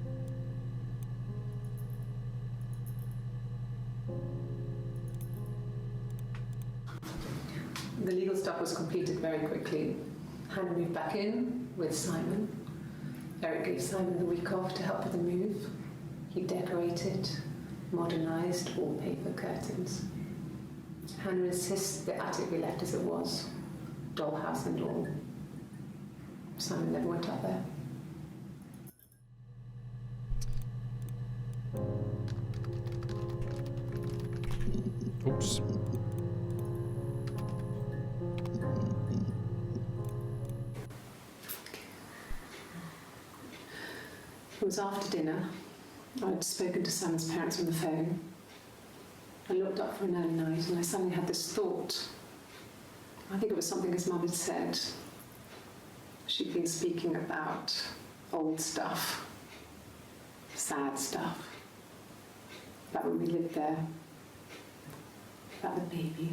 The legal stuff was completed very quickly. Hannah moved back in with Simon. Eric gave Simon the week off to help with the move. He decorated, modernised wallpaper curtains. Hannah insists the attic we left as it was, dollhouse and all. Simon never went up there. Oops. It was after dinner. I'd spoken to Simon's parents on the phone. I looked up for an early night and I suddenly had this thought. I think it was something his mum had said. She'd been speaking about old stuff. sad stuff. About when we lived there. About the baby.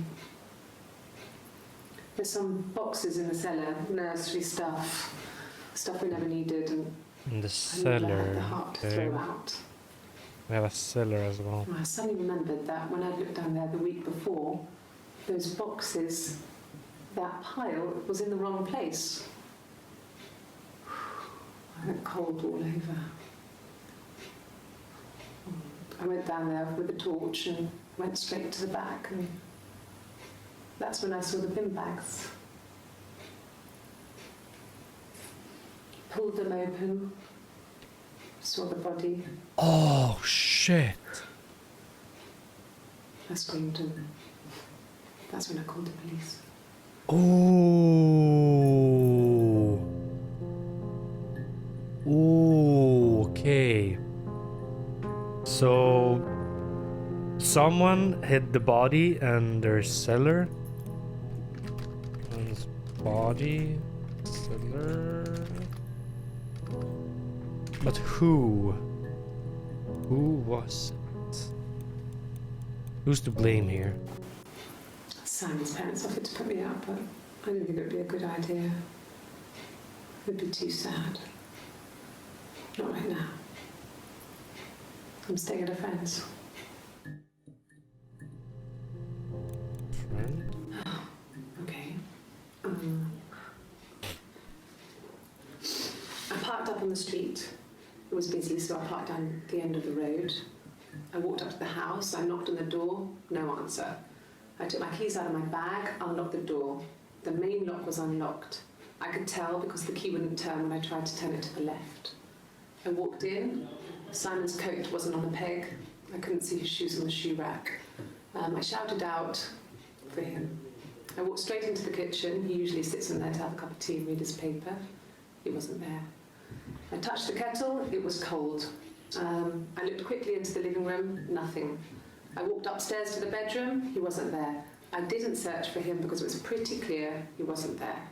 There's some boxes in the cellar, nursery stuff, stuff we never needed, and In the I never had cellar. the heart to Okay. throw out. We have a cellar as well. I suddenly remembered that when I looked down there the week before, those boxes, that pile was in the wrong place. I went cold all over. I went down there with a torch and went straight to the back, and that's when I saw the bin bags. Pulled them open, saw the body. Oh shit! I screamed, and that's when I called the police. Oh. Oh. Okay. So someone hid the body in their cellar. Someone's body, cellar. But who? Who was it? Who's to blame here? Simon's parents offered to put me up, but I didn't think it would be a good idea. It would be too sad. Not right now. I'm staying at a friend's. Friend? Okay. I parked up on the street. It was busy, so I parked down the end of the road. I walked up to the house. I knocked on the door. No answer. I took my keys out of my bag, unlocked the door. The main lock was unlocked. I could tell because the key wouldn't turn when I tried to turn it to the left. I walked in. Simon's coat wasn't on the peg. I couldn't see his shoes on the shoe rack. I shouted out for him. I walked straight into the kitchen. He usually sits in there to have a cup of tea and read his paper. He wasn't there. I touched the kettle. It was cold. I looked quickly into the living room. Nothing. I walked upstairs to the bedroom. He wasn't there. I didn't search for him because it was pretty clear he wasn't there.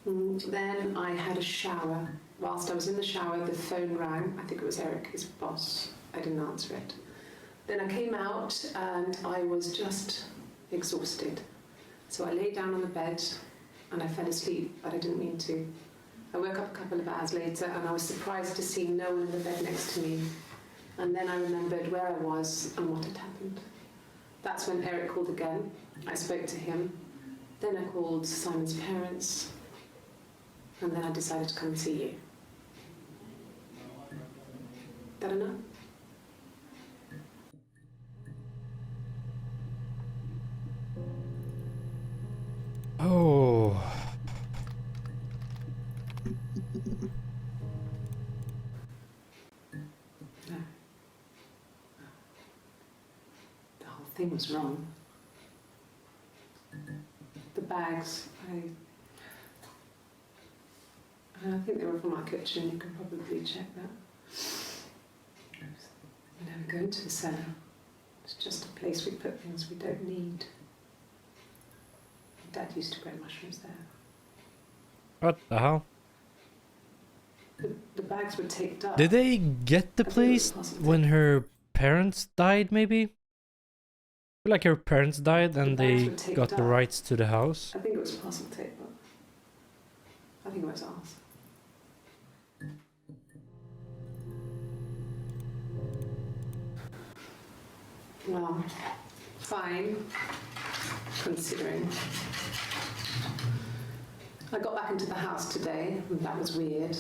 Then I had a shower. Whilst I was in the shower, the phone rang. I think it was Eric, his boss. I didn't answer it. Then I came out and I was just exhausted. So I lay down on the bed and I fell asleep, but I didn't mean to. I woke up a couple of hours later and I was surprised to see no one in the bed next to me. And then I remembered where I was and what had happened. That's when Eric called again. I spoke to him. Then I called Simon's parents. And then I decided to come and see you. That enough? Oh. No. The whole thing was wrong. The bags, I think they were from our kitchen. You can probably check that. We never go into the cellar. It's just a place we put things we don't need. Dad used to grow mushrooms there. What the hell? The bags were taped up. Did they get the I think it was place positive. when her parents died, maybe? I feel like her parents died and The bags they were taped got the up. rights to the house. I think it was parcel tape, but I think it was ours. Well, fine, considering. I got back into the house today, and that was weird,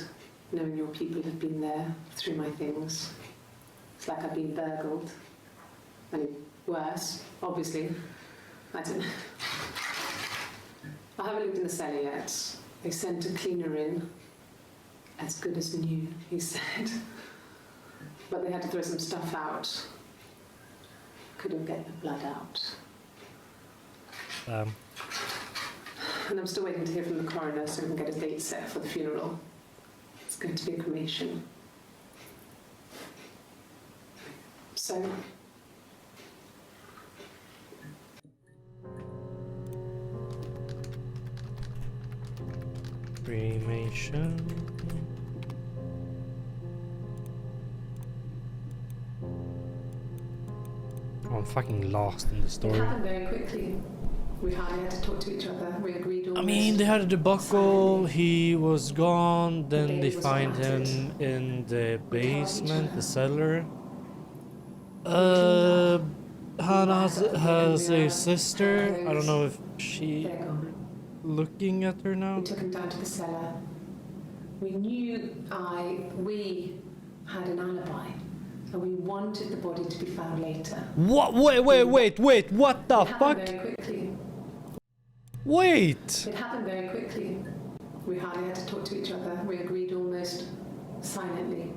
knowing your people had been there through my things. It's like I've been burgled. I mean, worse, obviously. I don't know. I haven't looked in the cellar yet. They sent a cleaner in. As good as new, he said. But they had to throw some stuff out. Couldn't get the blood out. And I'm still waiting to hear from the coroner so we can get a date set for the funeral. It's going to be a cremation. So, Cremation. I'm fucking lost in the It story. happened very quickly. We hardly had to talk to each other. We agreed I almost mean, they had a debacle, silently. he was gone, then baby they was find planted. him in the We'd help each basement, other. the cellar. We cleaned up. Hannah has, Backed up the has broken a mirror, sister. her I don't know if clothes. she They're gone. looking at her We now. took him down to the cellar. We knew we had an alibi, and we wanted the body to be found later. What? Wait! What the It fuck? happened very quickly. Wait! It happened very quickly. We hardly had to talk to each other. We agreed almost silently.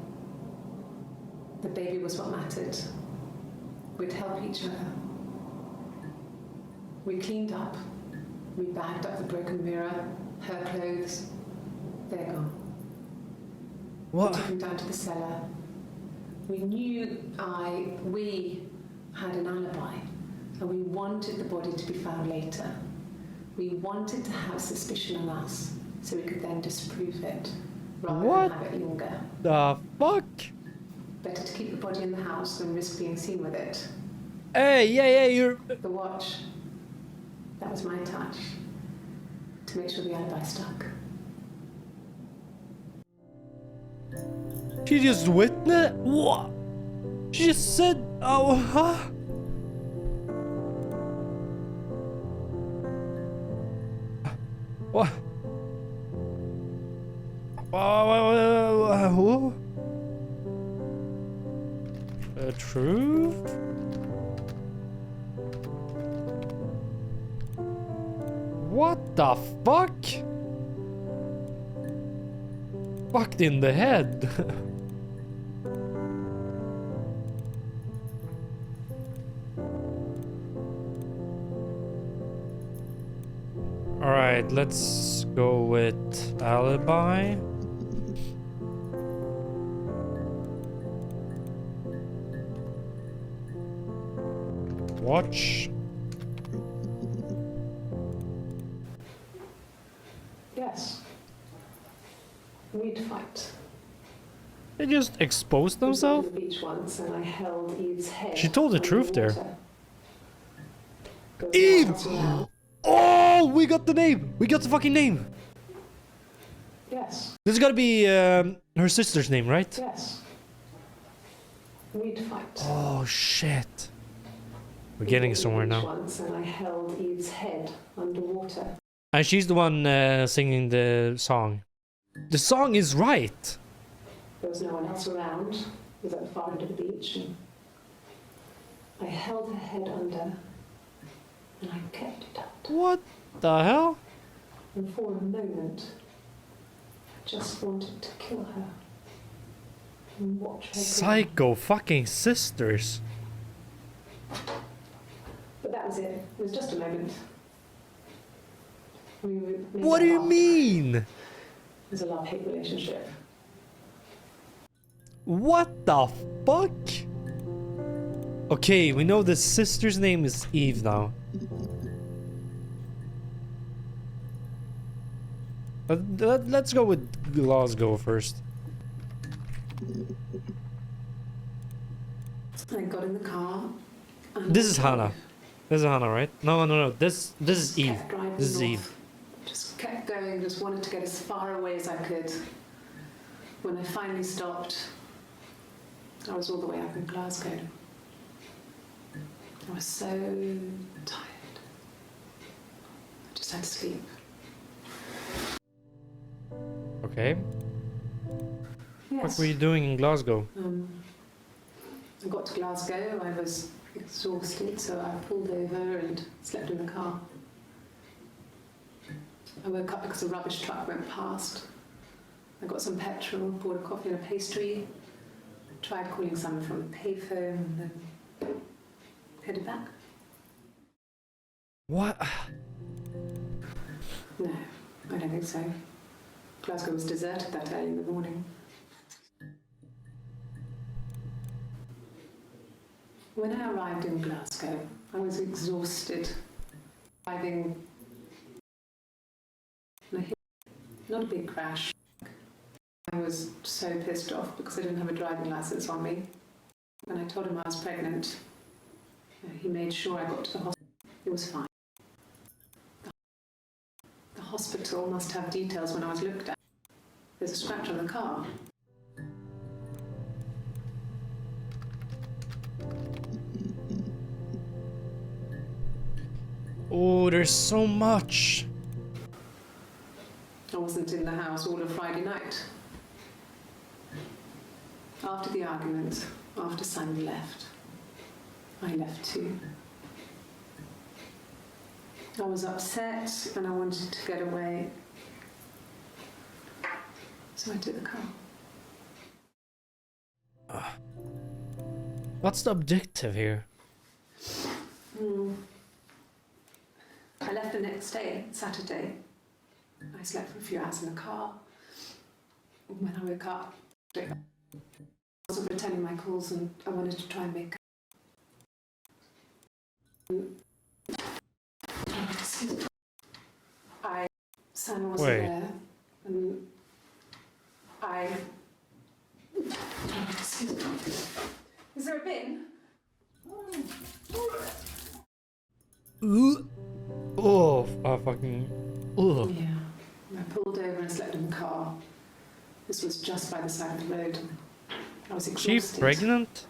The baby was what mattered. We'd help each other. We cleaned up. We bagged up the broken mirror, her clothes. They're gone. We What? took him down to the cellar. We knew we had an alibi, and we wanted the body to be found later. We wanted to have suspicion on us, so we could then disprove it, rather What? than have it linger. The fuck? Better to keep the body in the house than risk being seen with it. Hey, yeah, you're... The watch, that was my touch, to make sure the alibi stuck. She just witnessed? What? She just said... Oh, huh? What? Who? Truth? What the fuck? Fucked in the head. Alright, let's go with alibi. Watch. Yes. We'd fight. They just exposed We themselves? were on the beach once, and I held Eve's head. She told the truth there. underwater. There was no one Eve! else around. Oh, we got the name! We got the fucking name! Yes. This is gotta be her sister's name, right? Yes. We'd fight. Oh shit. We're getting somewhere now. Once, and I held Eve's head underwater. And she's the one singing the song. The song is right! There was no one else around. It was at the far end of the beach, and I held her head under, and I kept it up. What the hell? And for a moment, I just wanted to kill her and watch her go. Psycho fucking sisters. But that was it. It was just a moment. We made What do you love. mean? It was a love-hate relationship. What the fuck? Okay, we know the sister's name is Eve now. Let's go with Glasgow first. I got in the car. And This I is drove. Hannah. This is Hannah, right? No. This is Eve. Kept driving This is north. Eve. Just kept going, just wanted to get as far away as I could. When I finally stopped, I was all the way up in Glasgow. I was so tired. I just had to sleep. Okay. What Yes. were you doing in Glasgow? I got to Glasgow, I was exhausted, so I pulled over and slept in the car. I woke up because a rubbish truck went past. I got some petrol, bought a coffee and a pastry, tried calling someone from a payphone, and then headed back. What? No, I don't think so. Glasgow was deserted that early in the morning. When I arrived in Glasgow, I was exhausted. Driving, and I hit, not a big crash. I was so pissed off because I didn't have a driving license on me. When I told him I was pregnant, He made sure I got to the hospital. It was fine. The hospital must have details when I was looked at. There's a scratch on the car. Oh, there's so much. I wasn't in the house all of Friday night. After the argument, after Simon left, I left too. I was upset and I wanted to get away. So I took the car. What's the objective here? I left the next day, Saturday. I slept for a few hours in the car. When I woke up, I wasn't returning my calls and I wanted to try and make Simon wasn't there, and Is there a bin? Oh, fucking. Ugh. Yeah. I pulled over and slept in the car. This was just by the side of the road. I was exhausted. She pregnant?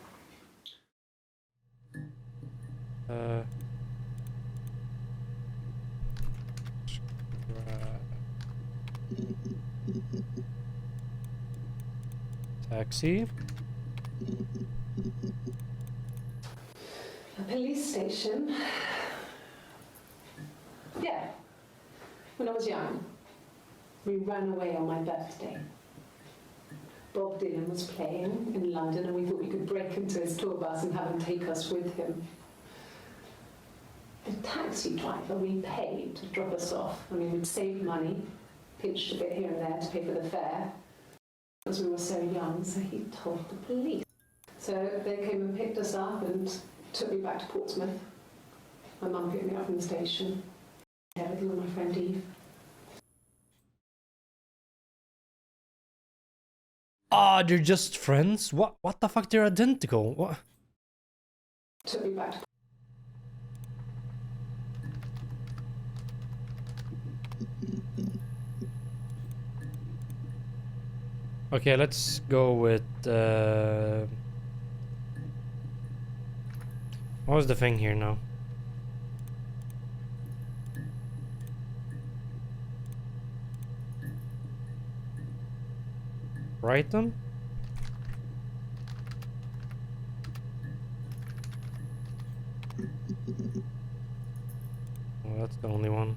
Taxi. A police station. Yeah. When I was young, we ran away on my birthday. Bob Dylan was playing in London and we thought we could break into his tour bus and have him take us with him. The taxi driver we paid to drop us off. I mean, we'd saved money, pinched a bit here and there to pay for the fare, because we were so young, so he told the police. So they came and picked us up and took me back to Portsmouth. My mum picked me up from the station. Yeah, with my friend Eve. Ah, they're just friends? What the fuck? They're identical. What? Took me back to Okay, let's go with what was the thing here now? Brighton? Well, that's the only one.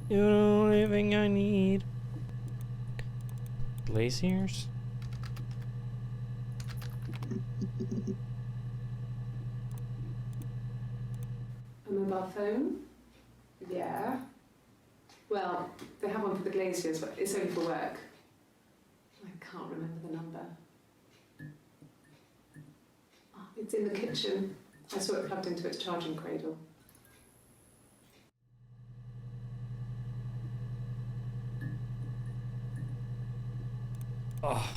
You're the only thing I need. Glaciers? a mobile phone. Yeah. Well, they have one for the glaciers, but it's only for work. I can't remember the number. Oh, it's in the kitchen. I saw it plugged into its charging cradle. Oh,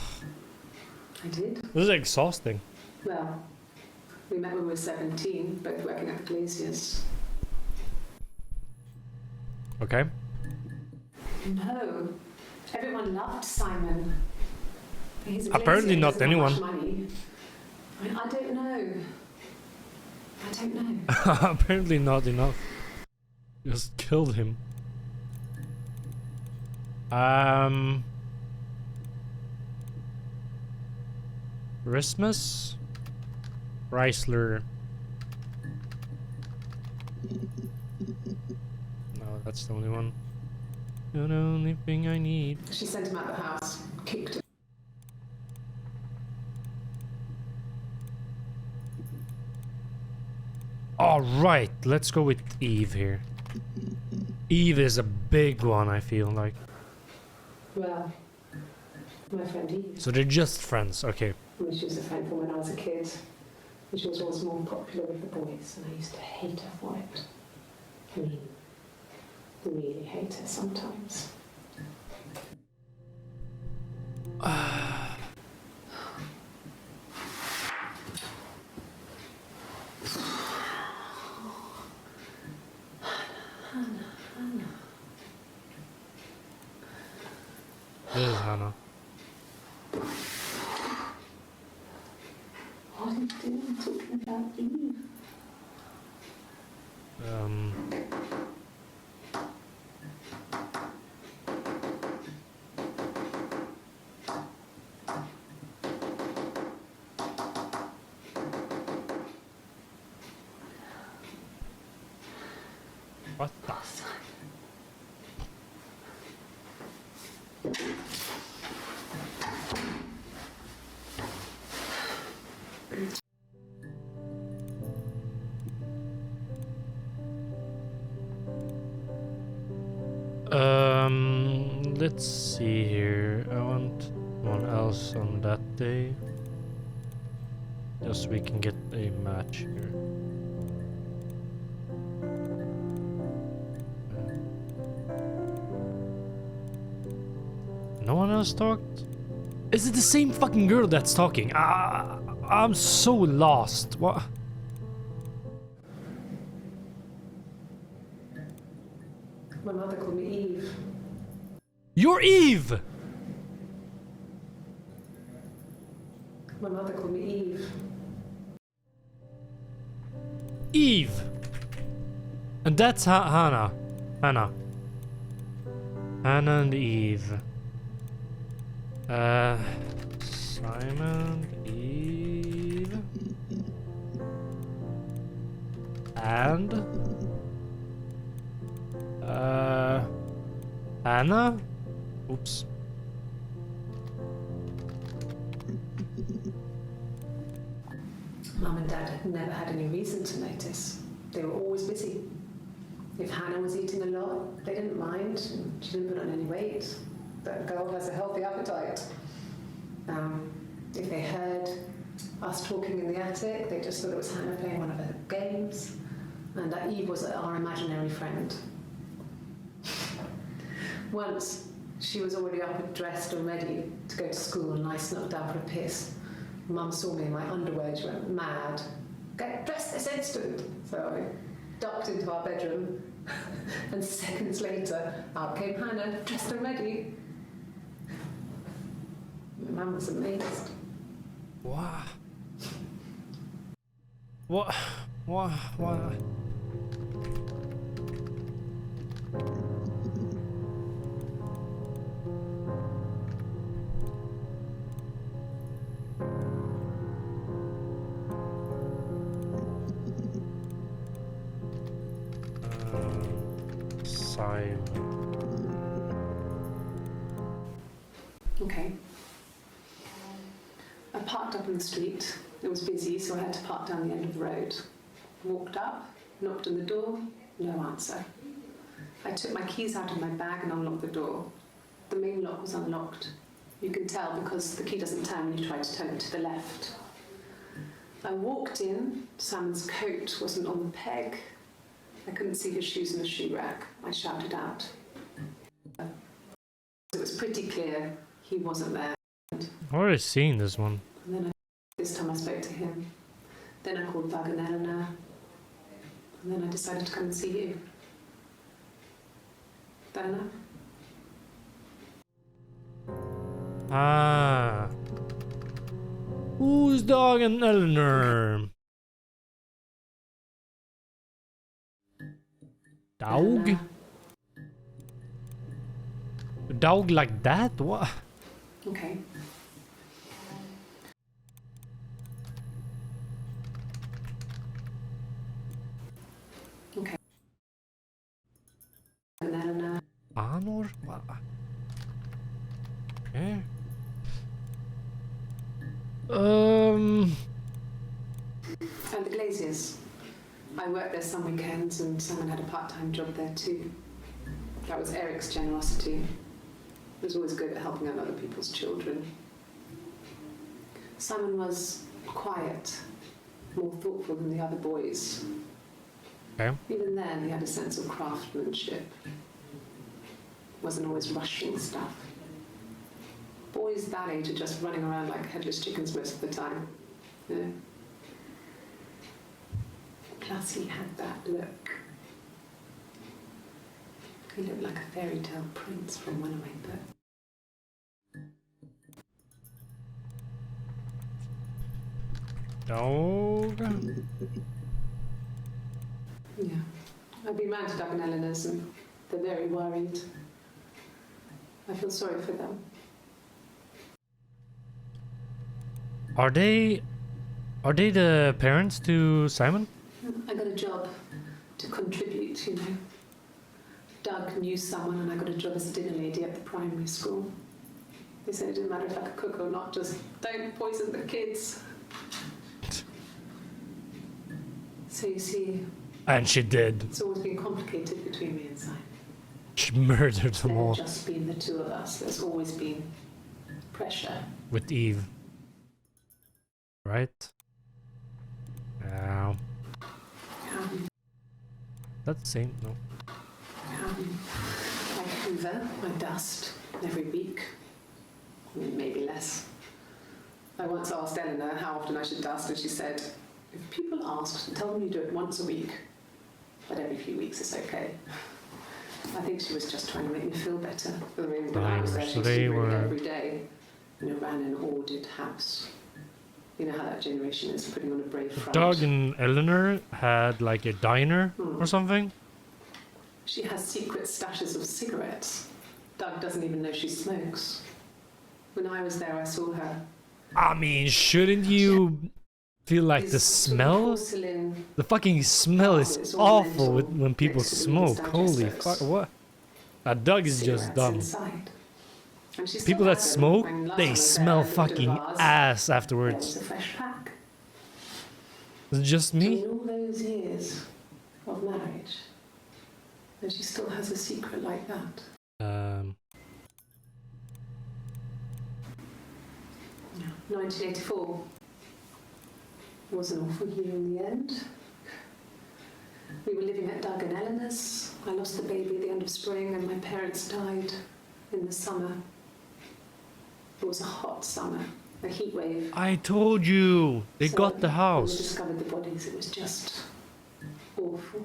I did. this is exhausting. Well, we met when we were 17, both working at the glaciers. Okay. No. Everyone loved Simon. He's a Apparently glacier, not he doesn't have anyone. much money. I don't know. I don't know. Apparently not enough. Just killed him. Christmas? Chrysler. No, that's the only one. The only thing I need. She sent him out of the house, kicked him. Alright, let's go with Eve here. Eve is a big one, I feel like. Well, my friend Eve. So they're just friends, okay. I mean, she was a friend from when I was a kid. And she was always more popular with the boys, and I used to hate her for it. I mean, really hate her sometimes. starting to do? I'm talking about Eve. What the? Let's see here. I want one else on that day. Just so we can get a match here. No one else talked? Is it the same fucking girl that's talking? I'm so lost. What? My mother called me Eve. You're Eve! My mother called me Eve. Eve! And that's Hannah. Hannah and Eve. Simon, Eve. And Hannah? Oops. Mum and Dad had never had any reason to notice. They were always busy. If Hannah was eating a lot, they didn't mind. She didn't put on any weight. That girl has a healthy appetite. If they heard us talking in the attic, they just thought it was Hannah playing one of her games, and that Eve was our imaginary friend. Once, she was already up and dressed and ready to go to school, and I snuck down for a piss. Mum saw me in my underwear and she went mad. Get dressed this instant! So I ducked into our bedroom, and seconds later, out came Hannah, dressed and ready. Mum was amazed. What? What? What? Okay. I parked up on the street. It was busy, so I had to park down the end of the road. Walked up, knocked on the door, no answer. I took my keys out of my bag and unlocked the door. The main lock was unlocked. You can tell because the key doesn't turn when you try to turn it to the left. I walked in. Simon's coat wasn't on the peg. I couldn't see his shoes in the shoe rack. I shouted out. It was pretty clear he wasn't there. I've already seen this one. And then this time I spoke to him. Then I called Doug and Eleanor. And then I decided to come and see you. That enough? Ah. Who's Doug and Eleanor? Dog? Dog like that? What? Okay. Okay. And Eleanor. Anor? What? Okay. And the Glaziers. I worked there some weekends and Simon had a part-time job there too. That was Eric's generosity. He was always good at helping out other people's children. Simon was quiet, more thoughtful than the other boys. Okay. Even then, he had a sense of craftsmanship. Wasn't always rushing stuff. Boys that age are just running around like headless chickens most of the time. You know? Plus, he had that look. He looked like a fairy tale prince from one of my books. Dog. Yeah. I've been round to Doug and Eleanor's and they're very worried. I feel sorry for them. Are they the parents to Simon? I got a job to contribute, you know. Doug knew someone and I got a job as a dinner lady at the primary school. They said it didn't matter if I could cook or not, just don't poison the kids. So you see... And she did. It's always been complicated between me and Simon. She murdered them all. There's just been the two of us. There's always been pressure. With Eve. Right? Yeah. That's the same, no. I hoover, I dust every week. Maybe less. I once asked Eleanor how often I should dust, and she said, if people ask, tell them you do it once a week, but every few weeks is okay. I think she was just trying to make me feel better. I mean, when I was there, she used to do it every day. You know, ran an ordered house. You know how that generation is, putting on a brave front. Doug and Eleanor had like a diner or something. She has secret stashes of cigarettes. Doug doesn't even know she smokes. When I was there, I saw her. I mean, shouldn't you feel like the smell? The fucking smell is awful when people smoke. Holy fuck, what? Doug is just dumb. People that smoke, they smell fucking ass afterwards. A fresh pack. Is it just me? In all those years of marriage, and she still has a secret like that. 1984 was an awful year in the end. We were living at Doug and Eleanor's. I lost the baby at the end of spring, and my parents died in the summer. It was a hot summer, a heat wave. I told you, they got the When we house. discovered the bodies, it was just awful.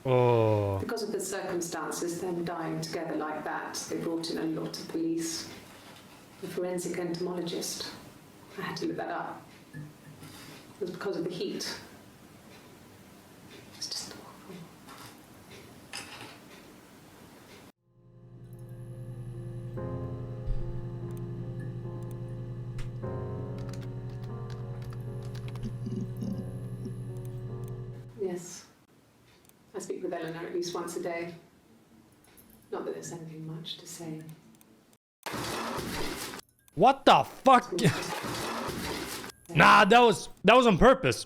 Oh, Because of the circumstances, them dying together like that, they brought in a lot of police. The forensic entomologist. I had to look that up. It was because of the heat. It's just awful. Yes. I speak with Eleanor at least once a day. Not that there's anything much to say. what the fuck? Nah, that was on purpose.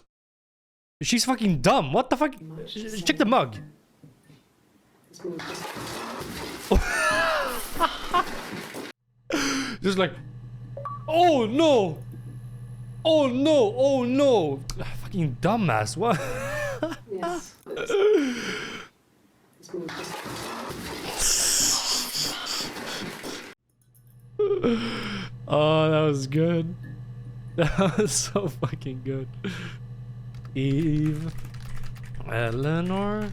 She's fucking dumb. What the fuck? Check the mug. Just like, oh no, oh no, oh no, fucking dumbass. What? Yes. Oh, that was good. That was so fucking good. Eve, Eleanor.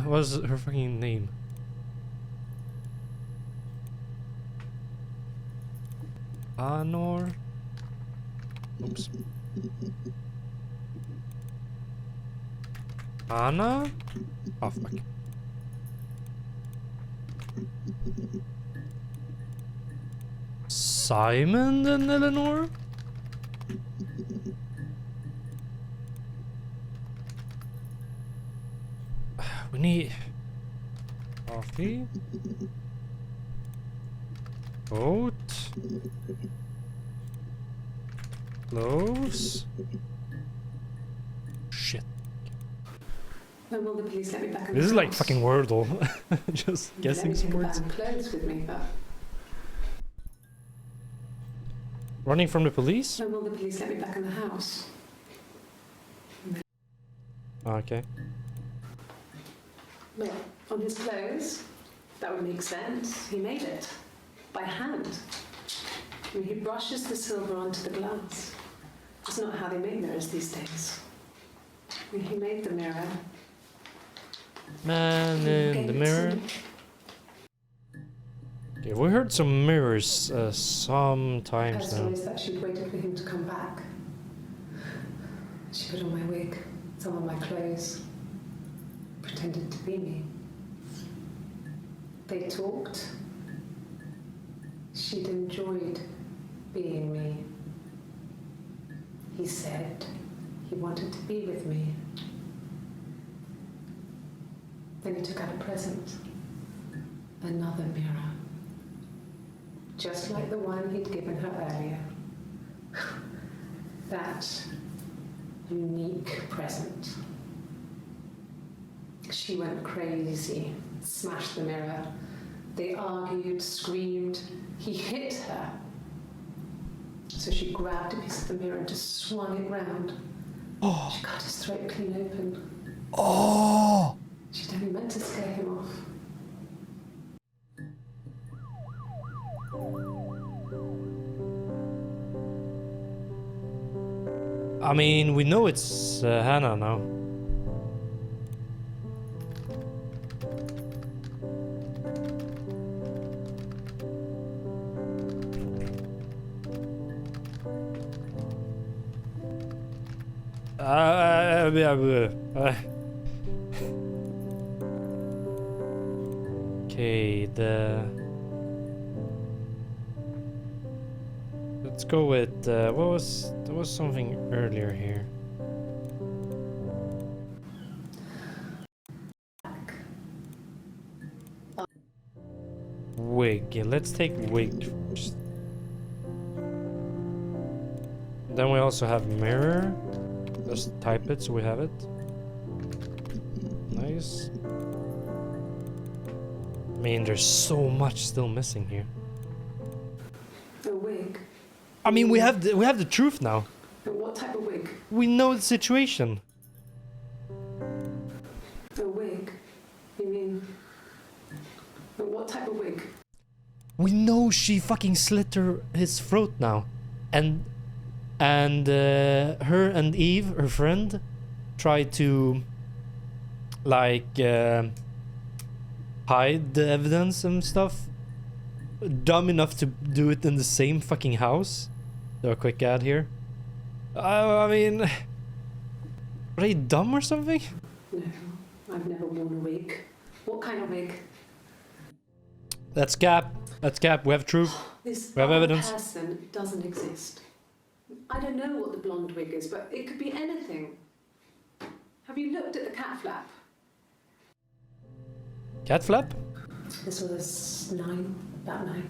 What's her fucking name? Anor. Oops. Anna? Oh fuck. Simon and Eleanor? We need coffee, boat, clothes. Shit. When will the police let me back in This the is like house? fucking Wordle. Just guessing some words. Let me take a bag of clothes with me, but Running from the police? when will the police let me back in the house? Okay. Well, on his clothes, that would make sense. He made it by hand. I mean, he brushes the silver onto the glass. It's not how they make mirrors these days. I mean, he made the mirror. Man in the mirror. Okay, we heard some mirrors sometimes Her now. story is that she'd waited for him to come back. She put on my wig, some of my clothes, pretended to be me. They talked. She'd enjoyed being me. He said he wanted to be with me. Then he took out a present. Another mirror. Just like the one he'd given her earlier. That unique present. She went crazy, smashed the mirror. They argued, screamed. He hit her. So she grabbed a piece of the mirror and just swung it round. Oh! She cut his throat clean open. Oh! She'd only meant to scare him off. I mean, we know it's Hannah now. Okay, let's go with there was something earlier here. Wig. Let's take wig first. Then we also have mirror. Just type it so we have it. Nice. I mean, there's so much still missing here. A wig. I mean, we have the truth now. But what type of wig? We know the situation. A wig. You mean? But what type of wig? We know she fucking slit his throat now, and her and Eve, her friend, tried to like hide the evidence and stuff. Dumb enough to do it in the same fucking house. So a quick ad here. I mean, are they dumb or something? No, I've never worn a wig. What kind of wig? That's cap. That's cap. We have truth. This We have evidence. person doesn't exist. I don't know what the blonde wig is, but it could be anything. Have you looked at the cat flap? Cat flap? This was about 9.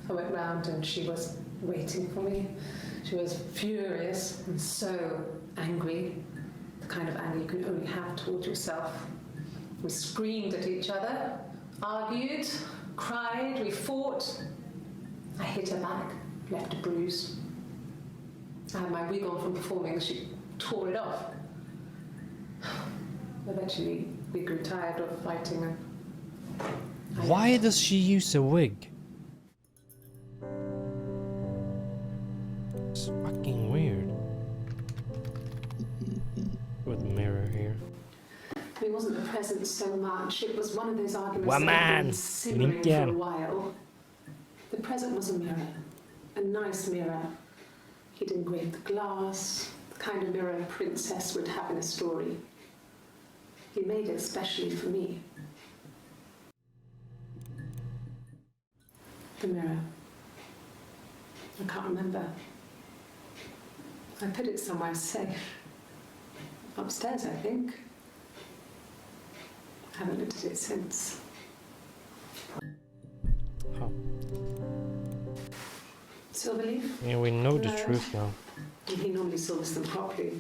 I went round and she was waiting for me. She was furious and so angry. The kind of anger you can only have towards yourself. We screamed at each other, argued, cried, we fought. I hit her back, left a bruise. I had my wig on from performing, she tore it off. Eventually, we grew tired of fighting and Why does she use a wig? It's fucking weird. With mirror here. It wasn't the present so much, it was one of those arguments Woman, that had been simmering for a Lincoln. while. The present was a mirror, a nice mirror. He'd engraved the glass, the kind of mirror a princess would have in a story. He made it specially for me. The mirror. I can't remember. I put it somewhere safe. Upstairs, I think. I haven't looked at it since. Huh. Silverleaf? Yeah, we know the No. truth now. He normally silvers them properly.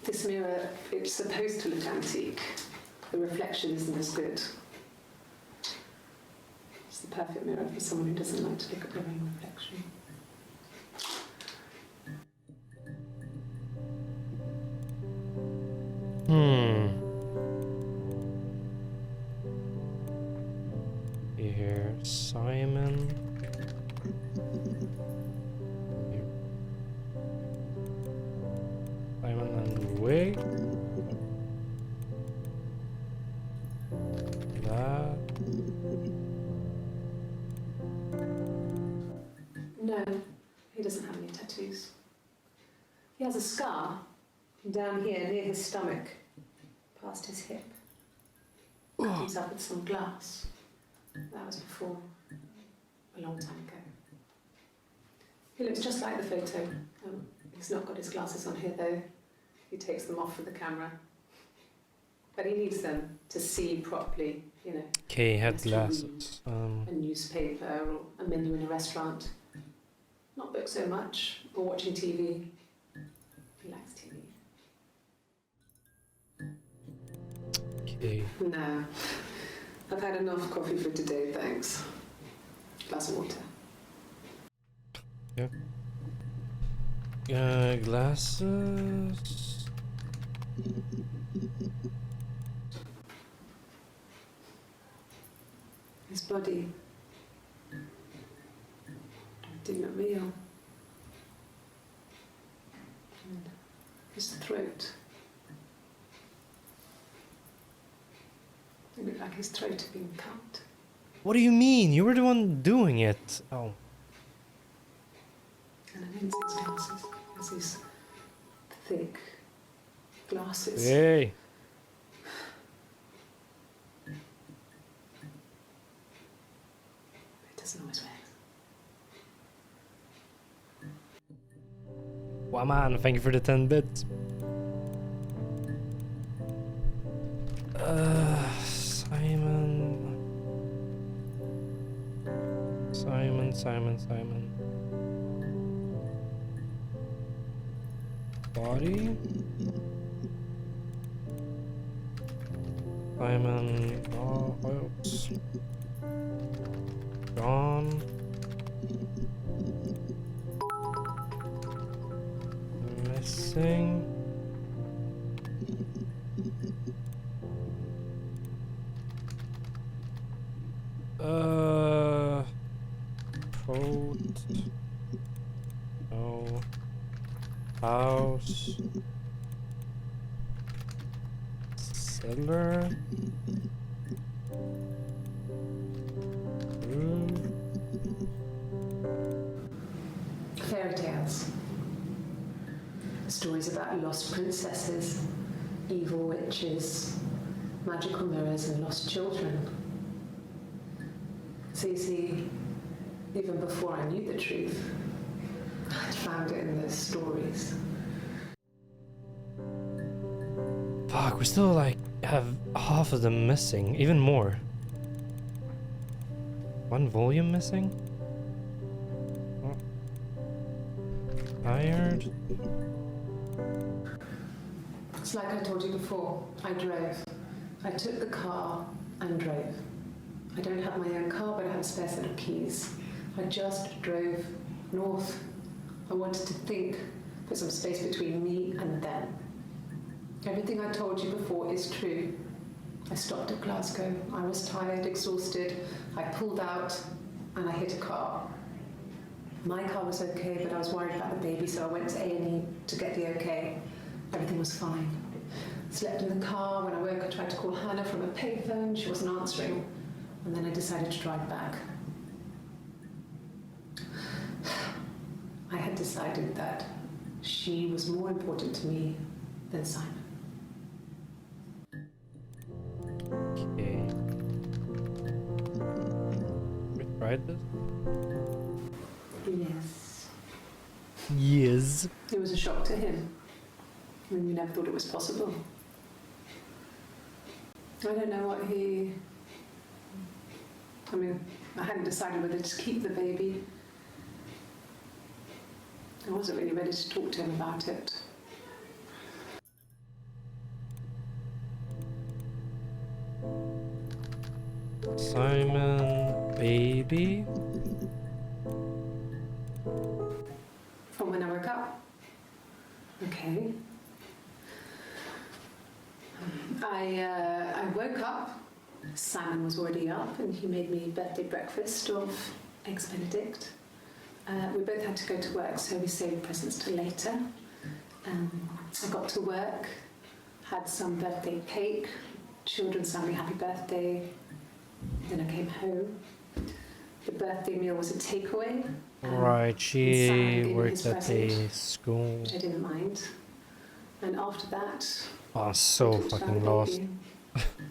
This mirror, it's supposed to look antique. The reflection isn't as good. It's the perfect mirror for someone who doesn't like to look at their own reflection. Here, Simon. Here. Simon and wig. That. No, he doesn't have any tattoos. He has a scar down here near his stomach, past his hip. Comes up with some glass. That was before, a long time ago. He looks just like the photo. He's not got his glasses on here though. He takes them off for the camera. But he needs them to see properly, you know. Okay, he had has to glasses. read a newspaper or a menu in a restaurant. Not book so much, or watching TV. He likes TV. Okay. No. I've had enough coffee for today, thanks. Glass of water. Glasses. His body did not real. And his throat. It looked like his throat had been cut. What do you mean? You were the one doing it. Oh. And I didn't see his glasses. There's these thick glasses. Hey. It doesn't always wear. Wow, man. Thank you for the 10 bits. Simon. Body. Simon. Oops. John. Missing. Coat. No. House. Cellar. Room. Fairy tales. Stories about lost princesses, evil witches, magical mirrors, and lost children. So you see, even before I knew the truth, I'd found it in those stories. Fuck, we still like have half of them missing, even more. One volume missing? Oh. Tired? It's like I told you before, I drove. I took the car and drove. I don't have my own car, but I have a spare set of keys. I just drove north. I wanted to think, put some space between me and them. Everything I told you before is true. I stopped at Glasgow. I was tired, exhausted. I pulled out and I hit a car. My car was okay, but I was worried about the baby, so I went to A&E to get the okay. Everything was fine. Slept in the car. When I woke, I tried to call Hannah from a payphone. She wasn't answering. And then I decided to drive back. I had decided that she was more important to me than Simon. Okay. We tried this? Yes. Yes. It was a shock to him. I mean, we never thought it was possible. I don't know what he... I mean, I hadn't decided whether to keep the baby. I wasn't really ready to talk to him about it. Simon, baby. From when I woke up. Okay. I woke up. Simon was already up and he made me birthday breakfast of eggs Benedict. We both had to go to work, so we saved presents till later. I got to work, had some birthday cake, children sang me happy birthday. Then I came home. the birthday meal was a takeaway. Right, and Simon she gave me worked his at present, a school. which I didn't mind. And after that, Oh, we so talked about fucking the lost. baby.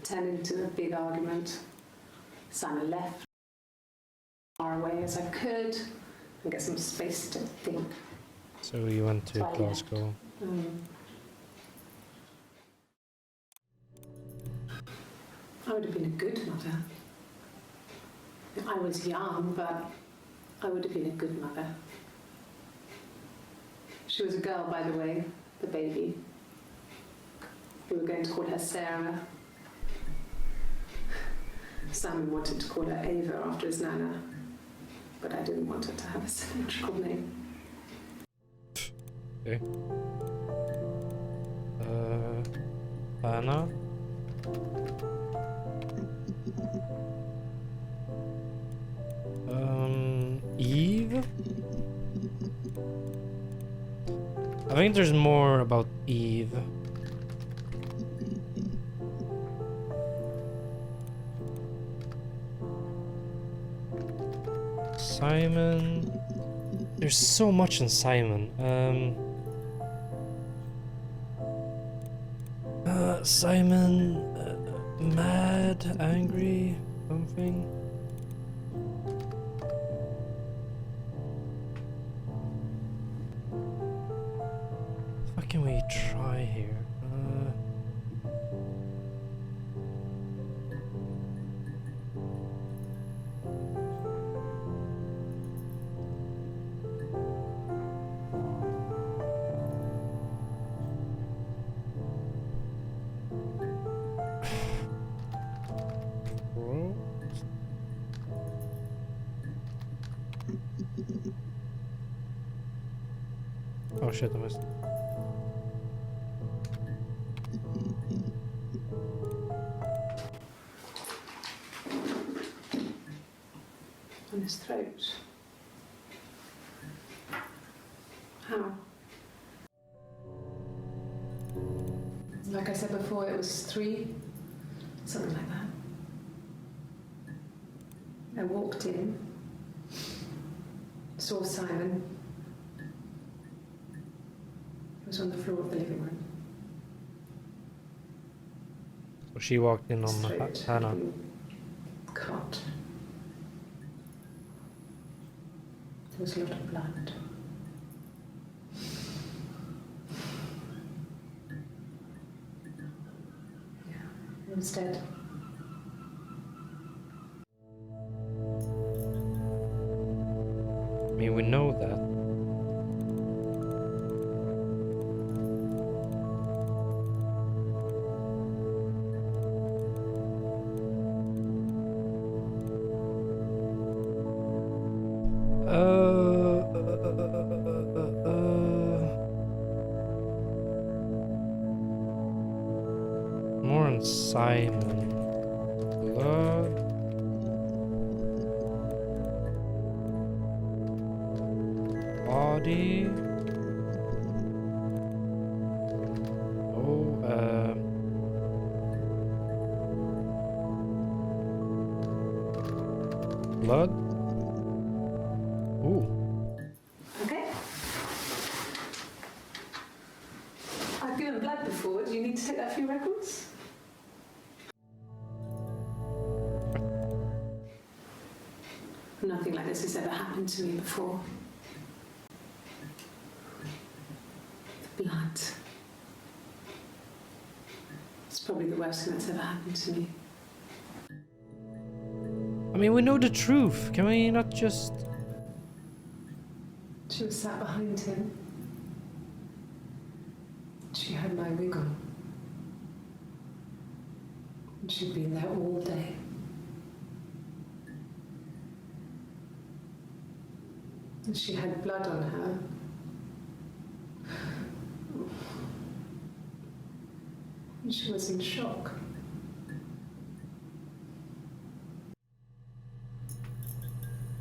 Turned into a big argument. Simon left as far away as I could and get some space to think. So you went to So I left. Glasgow. I would have been a good mother. I was young, but I would have been a good mother. She was a girl, by the way, the baby. We were going to call her Sarah. Simon wanted to call her Ava after his nana, but I didn't want her to have a symmetrical name. Okay. Anna? Eve? I think there's more about Eve. Simon. There's so much in Simon. Simon, mad, angry, something. What can we try here? Oh shit, I missed. On his throat. How? Like I said before, it was 3, something like that. I walked in, saw Simon. He was on the floor of the living room. So she walked in on Straight Hannah. cut. There was a lot of blood. Yeah, he was dead. I mean, we know that. More on Simon. Blood. Body. Oh, blood. Ooh. Okay. I've given blood before. Do you need to take a few records? Nothing like this has ever happened to me before. The blood. It's probably the worst thing that's ever happened to me. I mean, we know the truth. Can we not just... She was sat behind him. She had my wig on. And she'd been there all day. And she had blood on her. And she was in shock.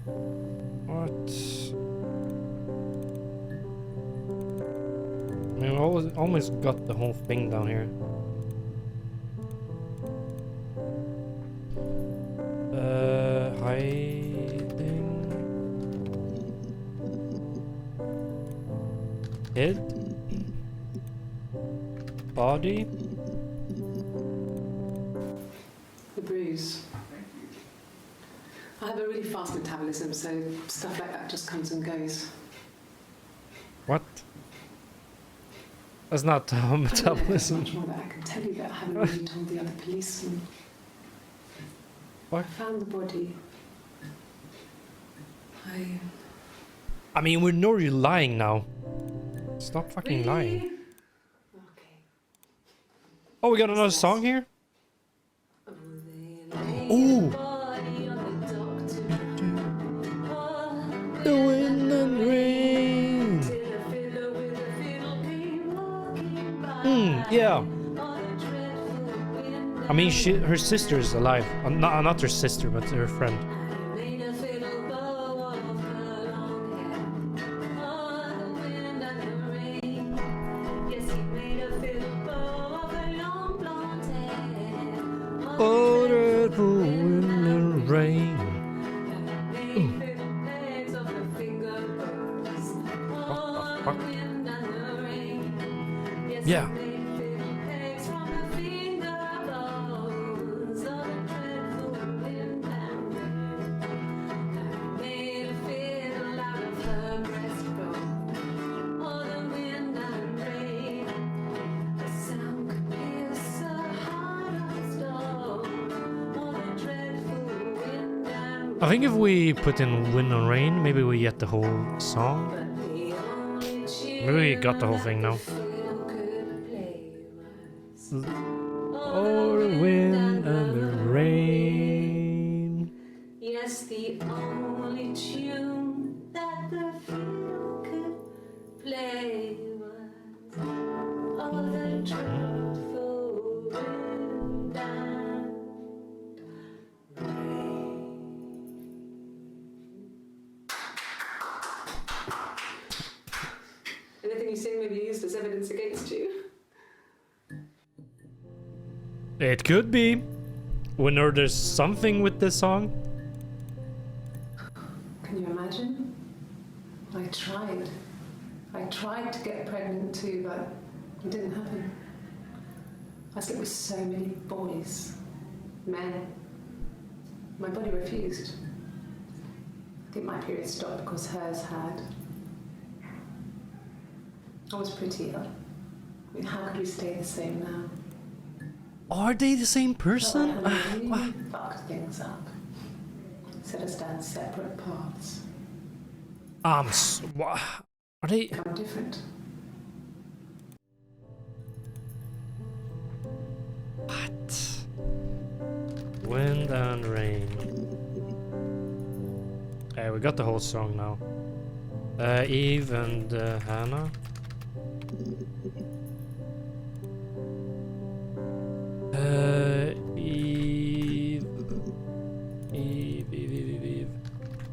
What? I mean, we almost got the whole thing down here. Hi. breathing. Head. Body. The bruise. I have a really fast metabolism, so stuff like that just comes and goes. What? That's not how I don't know, metabolism. there's much more that I can tell you that I haven't really told the other policemen. What? I found the body. I mean, we know you're lying now. Stop fucking Really? lying. Okay. Oh, we got another song here? Ooh! The wind and rain. Yeah. I mean, her sister is alive. Not her sister, but her friend. Oh, the wind and rain. What the fuck? Yeah. I think if we put in wind and rain, maybe we get the whole song. Maybe we got the whole thing now. Oh, the wind and the rain. Yes, the only tune that the field could play was all the dreadful wind and rain. Anything you sing may be used as evidence against you. It could be. We know there's something with this song. Can you imagine? I tried. I tried to get pregnant too, but it didn't happen. I slept with so many boys, men. My body refused. I think my period stopped because hers had. I was pretty ill. I mean, how could we stay the same now? Are they the same person? So I really fucked things up. Set us down separate paths. Are they? I'm different. What? Wind and rain. Yeah, we got the whole song now. Eve and Hannah. Eve.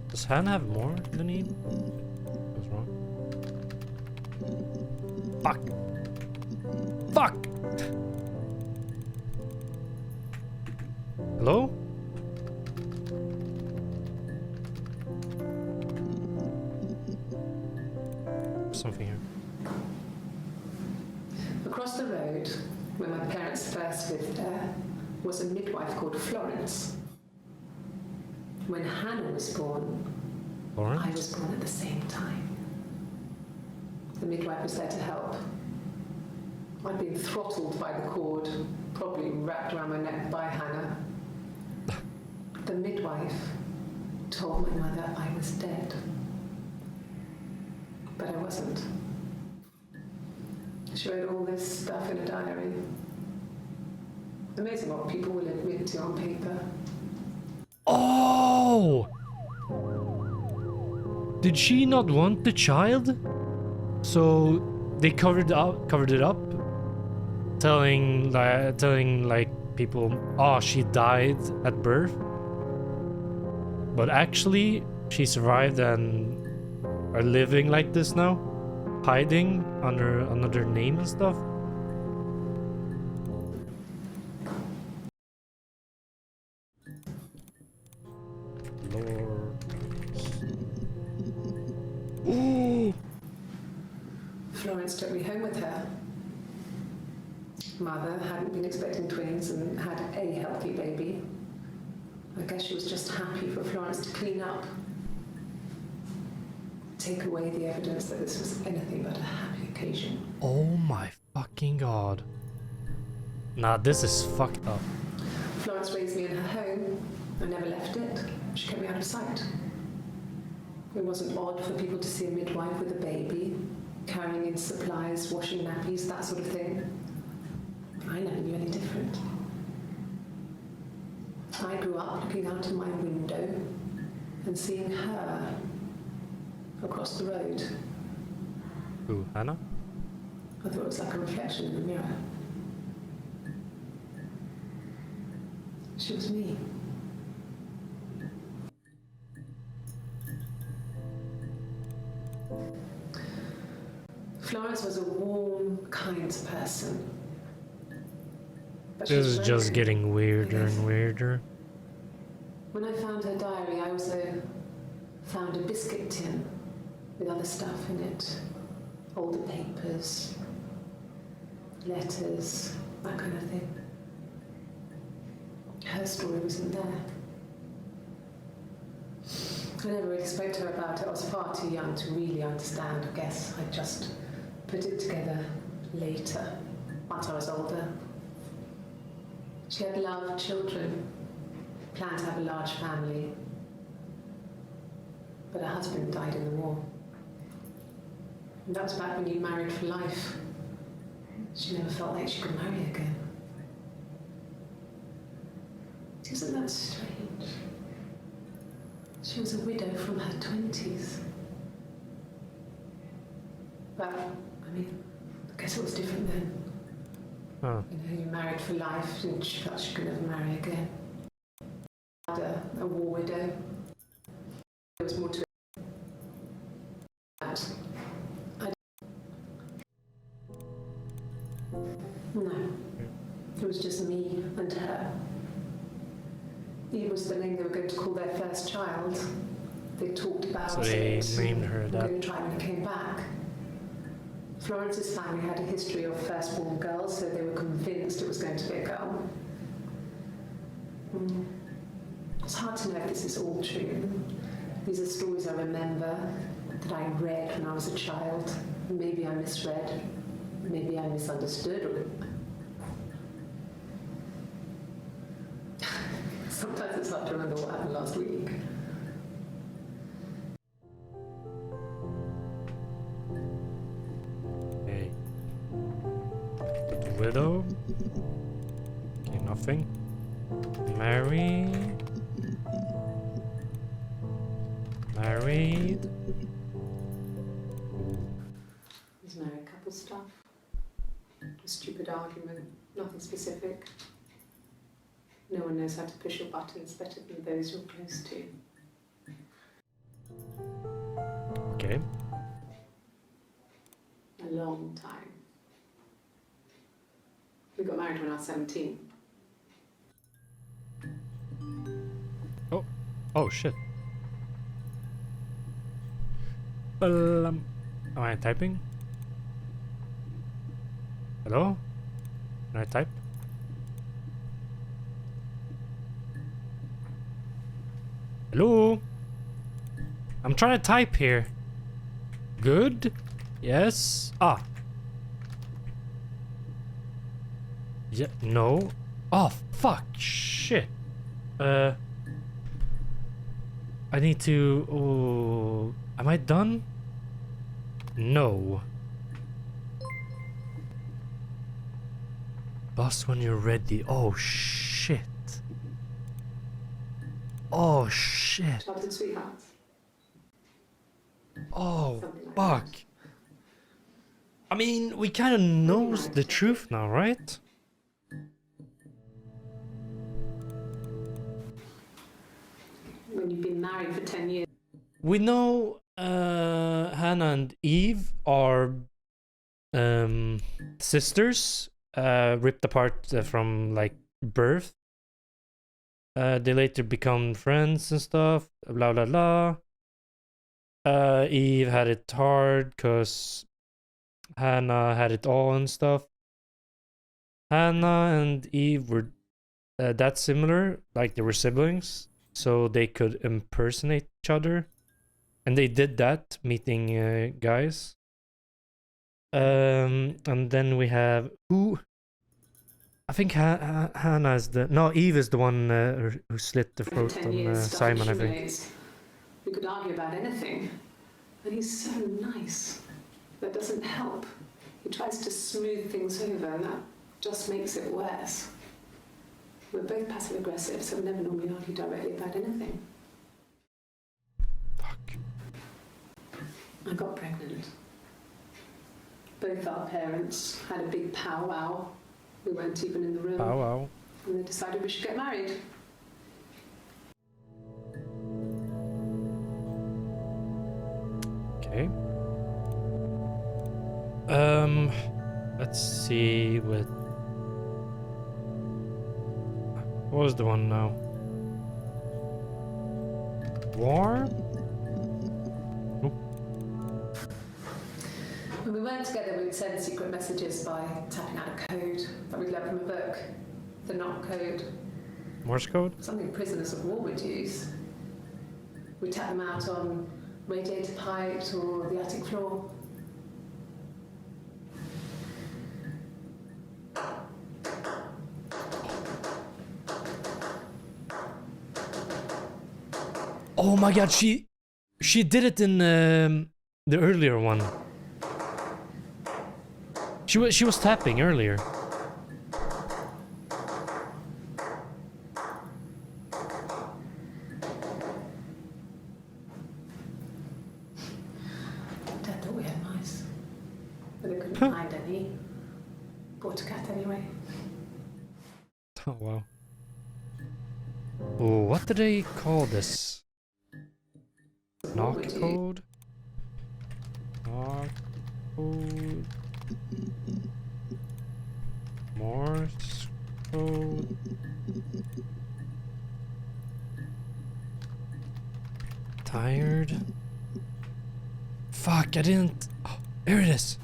Does Hannah have more than Eve? What's wrong? Fuck. Fuck! Hello? Something here. Across the road, where my parents first lived there, was a midwife called Florence. When Hannah was born, I Lawrence? was born at the same time. The midwife was there to help. I'd been throttled by the cord, probably wrapped around my neck by Hannah. The midwife told my mother I was dead. But I wasn't. She wrote all this stuff in a diary. Amazing what people will admit to on paper. Oh! Did she not want the child? So they covered it up, telling like people, oh, she died at birth. But actually, she survived and are living like this now, hiding under another name and stuff. Lord. Florence took me home with her. Mother hadn't been expecting twins and had a healthy baby. I guess she was just happy for Florence to clean up. Take away the evidence that this was anything but a happy occasion. Oh my fucking god. Nah, this is fucked up. Florence raised me in her home. I never left it. She kept me out of sight. It wasn't odd for people to see a midwife with a baby, carrying in supplies, washing nappies, that sort of thing. I never knew any different. I grew up looking out of my window and seeing her across the road. Who, Hannah? I thought it was like a reflection in the mirror. She was me. Florence was a warm, kind person. But she This was is very just rude, getting weirder I guess. and weirder. When I found her diary, I also found a biscuit tin with other stuff in it. Older papers, letters, that kind of thing. Her story wasn't there. I never really spoke to her about it. I was far too young to really understand. I guess I just put it together later, once I was older. She had loved children, planned to have a large family, but her husband died in the war. And that was back when you married for life. She never felt like she could marry again. Isn't that strange? She was a widow from her 20s. But, I mean, I guess it was different then. Huh. You know, you married for life and she felt she could never marry again. Had a war widow. There was more to that. No. It was just me and her. Eve was the name they were going to call their first child. They talked about So they it. named her We're that. going to try when it came back. Florence's family had a history of firstborn girls, so they were convinced it was going to be a girl. It's hard to know if this is all true. These are stories I remember that I read when I was a child. Maybe I misread, maybe I misunderstood, or sometimes it's hard to remember what happened last week. Okay. Widow. Okay, nothing. Married. There's married couple stuff. A stupid argument, nothing specific. No one knows how to push your buttons better than those you're close to. Okay. A long time. We got married when I was 17. Oh shit. Am I typing? Hello? Can I type? Hello? I'm trying to type here. Good? Yes? Ah. Yeah, no. Oh, fuck. Shit. I need to... Oh... Am I done? No. Buzz when you're ready. Oh, shit. Oh, shit. Childhood sweethearts. Oh, Something like fuck. that. I mean, we kind of know Right. the truth now, right? When you've been married for 10 years. We know Hannah and Eve are sisters, ripped apart from like birth. They later become friends and stuff. Blah blah blah. Eve had it hard because Hannah had it all and stuff. Hannah and Eve were that similar, like they were siblings, so they could impersonate each other, and they did that, meeting guys. And then we have who? I think Hannah is the Eve is the one who slit the Over throat 10 on years, stuff Simon. I think. accumulates. We could argue about anything, and he's so nice. That doesn't help. He tries to smooth things over, and that just makes it worse. We're both passive aggressive, so we never normally argue directly about anything. Fuck. I got pregnant. Both our parents had a big powwow. We weren't even in the room. Wow, wow. And they decided we should get married. Okay. Let's see what was the one now? War? When we weren't together, we'd send secret messages by tapping out a code that we'd learned from a book. The knock code. Morse code? Something prisoners of war would use. We'd tap them out on radiator pipes or the attic floor. Oh my god, she did it in the earlier one. She was tapping earlier. Dad thought we had mice, but they couldn't find any. Bought a cat anyway. Oh wow. Oh, what do they call this? Knock would you- code? Knock code. Morse code. Tired. Fuck, I didn't. Oh, there it is.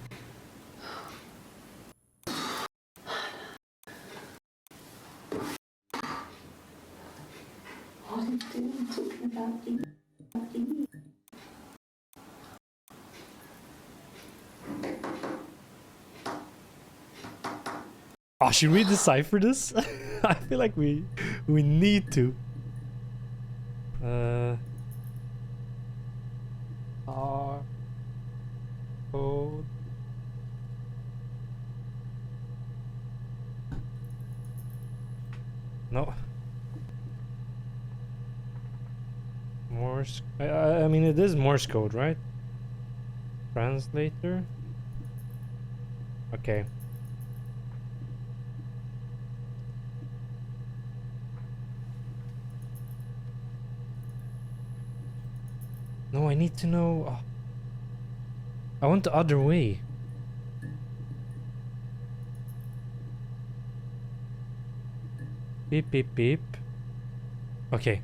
What are you doing talking about Eve? Oh, should we decipher this? I feel like we need to. R code. No. Morse. I mean, it is Morse code, right? Translator. Okay. No, I need to know. Oh. I want the other way. Beep, beep, beep. Okay.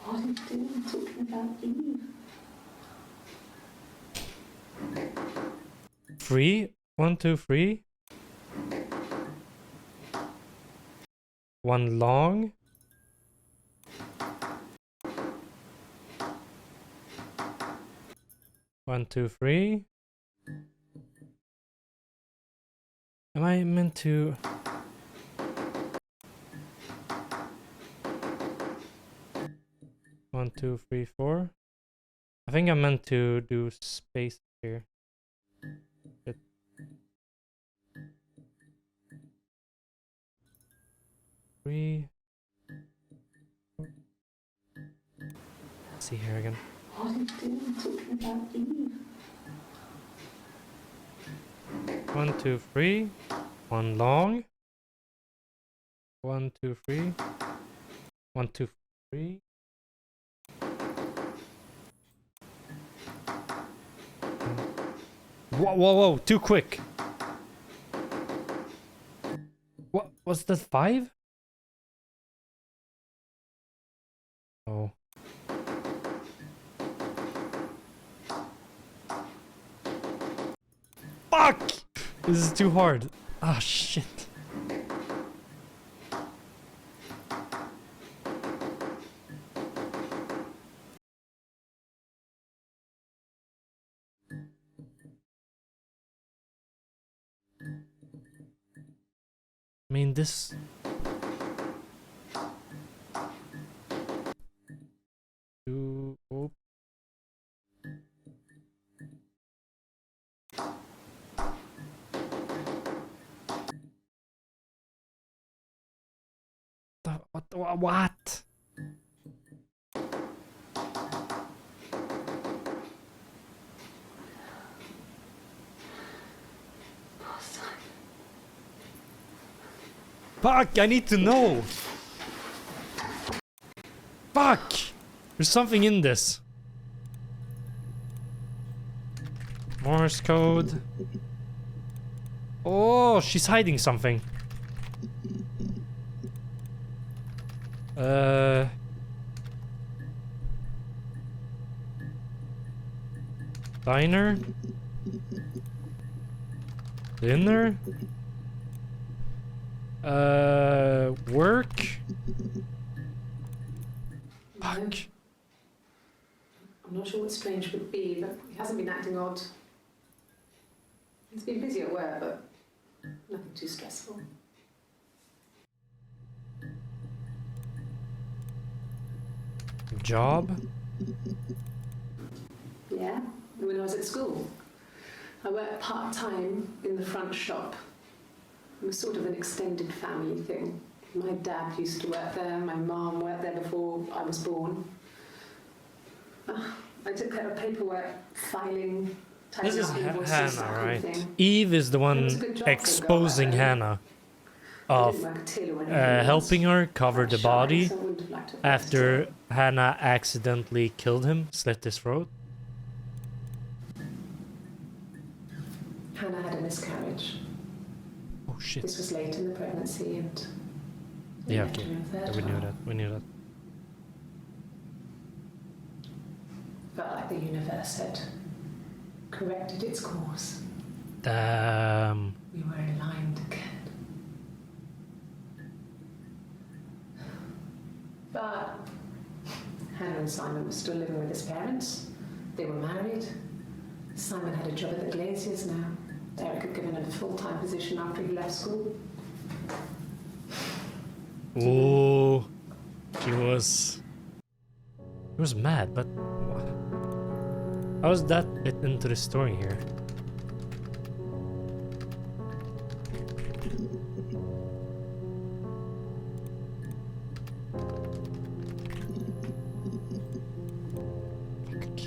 What are you doing talking about Eve? 3, 1, 2, 3. One long. One, two, three. Am I meant to? One, two, three, four. I think I'm meant to do space here. Shit. Three. Let's see here again. What are you doing talking about Eve? 1, 2, 3. One long. 1, 2, 3. 1, 2, 3. Whoa, whoa, whoa! Too quick. What was that? 5? Oh. Fuck! This is too hard. Ah, shit. I mean, this... Oh. What? Fuck, I need to know. Fuck! There's something in this. Morse code. Oh, she's hiding something. Diner? Dinner? Work? Fuck. I'm not sure what Strange would be, but he hasn't been acting odd. He's been busy at work, but nothing too stressful. Job? Yeah, when I was at school. I worked part-time in the front shop. It was sort of an extended family thing. My dad used to work there, my mum worked there before I was born. I took care of paperwork, filing, This typing is up invoices, Hannah, that kind of right? thing. Eve is the It was a one good job for a girl exposing back then. Hannah I of didn't work a till or anything helping else. her cover Quite the shy, body so I wouldn't have liked to have after worked Hannah accidentally killed him, slit his throat. till. Hannah had a miscarriage. Oh shit. This was late in the pregnancy and... Yeah, left okay. her in a third Yeah, we knew trial. that. We knew that. Felt like the universe had corrected its course. Damn. We were aligned again. But Hannah and Simon were still living with his parents. They were married. Simon had a job at the Glaziers now. Derek had given him a full-time position after he left school. Oh, she was mad, but how was that bit into the story here? Fuck.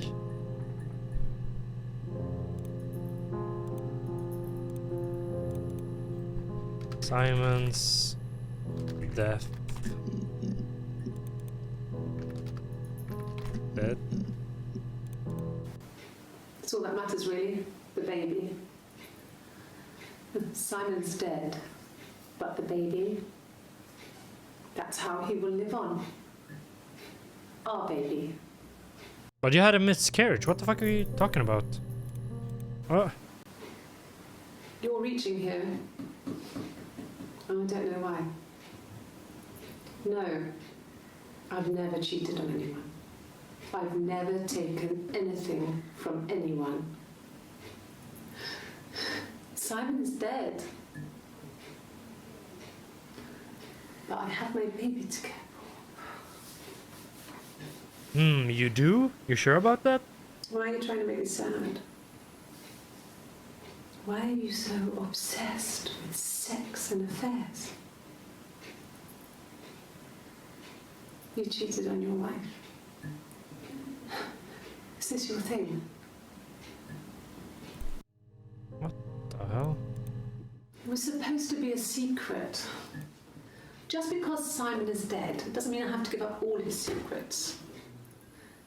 Simon's death. Dead. That's all that matters, really. The baby. Simon's dead, but the baby, that's how he will live on. Our baby. But you had a miscarriage. What the fuck are you talking about? Oh, You're reaching here. Oh, I don't know why. No, I've never cheated on anyone. I've never taken anything from anyone. Simon is dead. But I have my baby to care for. you do? You sure about that? Why are you trying to make me sad? Why are you so obsessed with sex and affairs? You cheated on your wife. Is this your thing? What the hell? It was supposed to be a secret. Just because Simon is dead doesn't mean I have to give up all his secrets.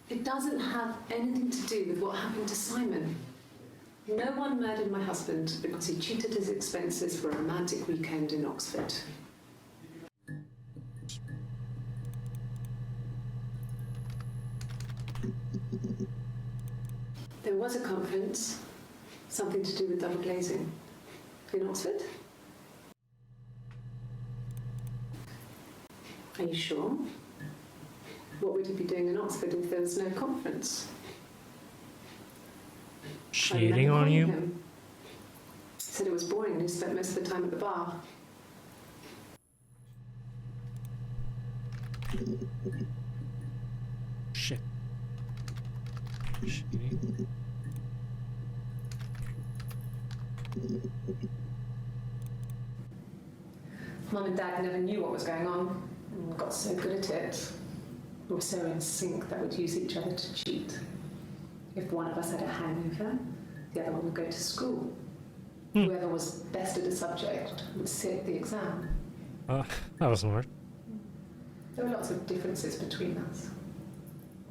It doesn't have anything to do with what happened to Simon. No one murdered my husband because he cheated his expenses for a romantic weekend in Oxford. There was a conference. Something to do with double glazing in Oxford? Are you sure? What would he be doing in Oxford if there was no conference? Cheating on you? Him. He said it was boring and he spent most of the time at the bar. Shit. Cheating. Mum and Dad never knew what was going on and got so good at it. We were so in sync that we'd use each other to cheat. If one of us had a hangover, the other one would go to school. Whoever was best at a subject would sit the exam. That was smart. There were lots of differences between us.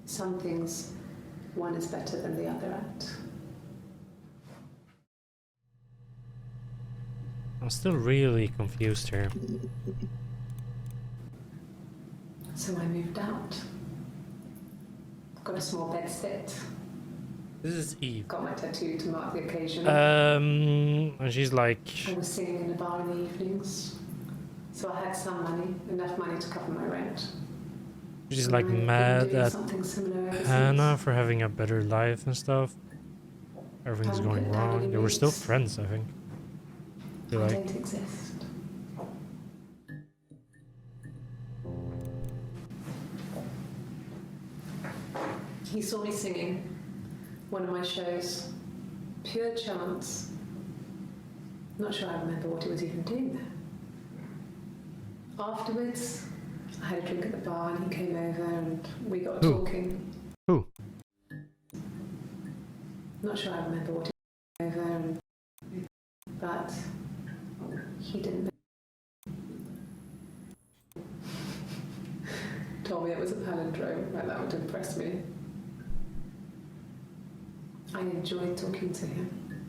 Some things one is better than the other at. I'm still really confused here. So I moved out. Got a small bedsit. This is Eve. Got my tattoo to mark the occasion. And she's like, I was singing in the bar in the evenings. So I had some money, enough money to cover my rent. she's And like I've been mad doing at something similar ever Hannah since. for having a better life and stuff. Everything's Haven't going put down wrong. any They were still roots. friends, I think. They're I like, don't exist. He saw me singing one of my shows. Pure chance. Not sure I remember what he was even doing there. Afterwards, I had a drink at the bar and he came over and we got Who? talking. who? Not sure I remember what he was over and, but he didn't. Told me it was a palindrome, like that would impress me. I enjoyed talking to him.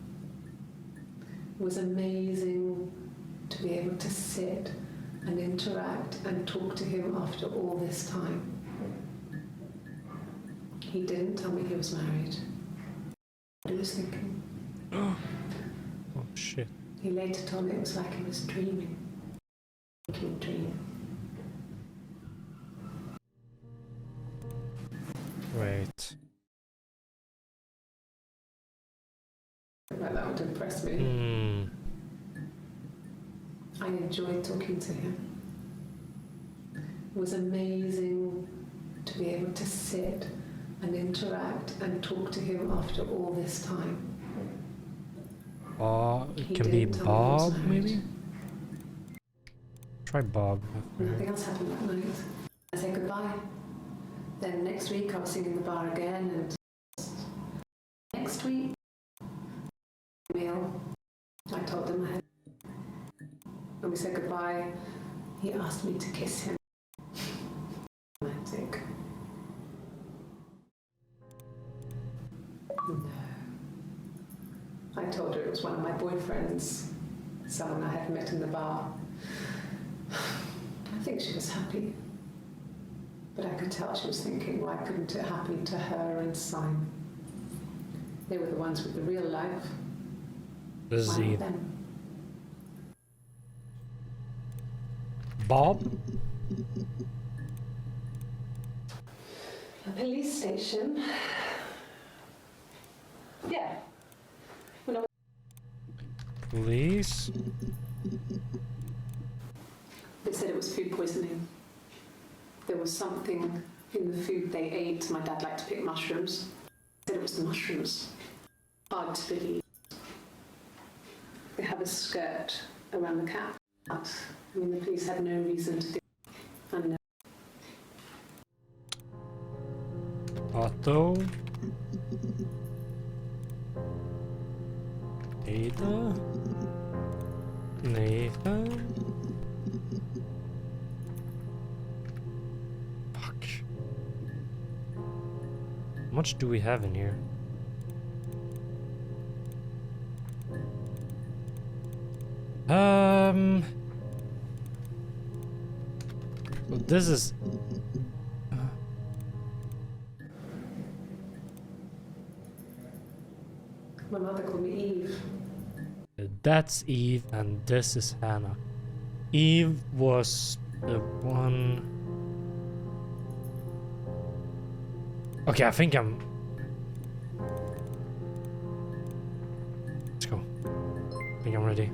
It was amazing to be able to sit and interact and talk to him after all this time. He didn't tell me he was married. What he was thinking. Oh shit. He later told me it was like he was dreaming. Waking dream. Wait. Like that would impress me. I enjoyed talking to him. It was amazing to be able to sit and interact and talk to him after all this time. It He can be didn't tell me he was Bob, married. maybe? Try Bob. Nothing else happened that night. I said goodbye. Then next week I was singing the bar again, and next week, meal, I told him I had. When we said goodbye, he asked me to kiss him. Romantic. No. I told her it was one of my boyfriends, someone I had met in the bar. I think she was happy. But I could tell she was thinking, why couldn't it happen to her and Simon? They were the ones with the real life. This is Why not Eve. them? Bob? A police station. Yeah. Police? They said it was food poisoning. There was something in the food they ate. My dad liked to pick mushrooms. They said it was the mushrooms. Hard to believe. They have a skirt around the cat. I mean, the police had no reason to think. And Otto? Ada? Nathan? Fuck. How much do we have in here? So this is My mother called me Eve. That's Eve, and this is Hannah. Eve was the one. Okay, I think I'm. Let's go. I think I'm ready.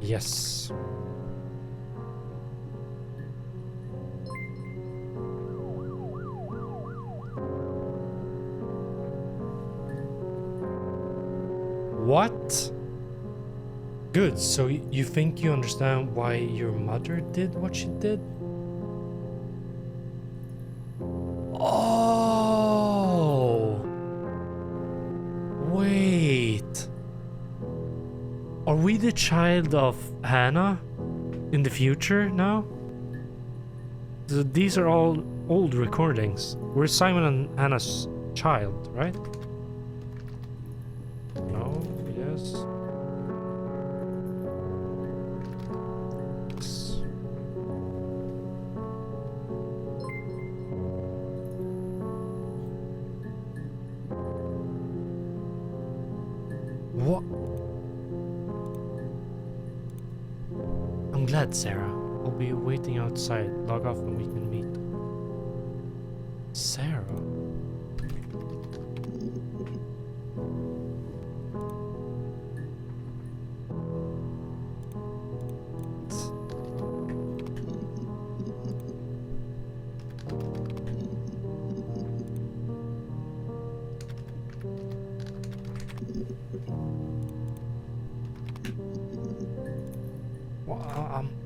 Yes. What? Good, so you think you understand why your mother did what she did? Oh! Wait. Are we the child of Hannah in the future now? So these are all old recordings. We're Simon and Hannah's child, right? No, yes. What? I'm glad, Sarah. I'll be waiting outside. Log off and we can meet. Sarah?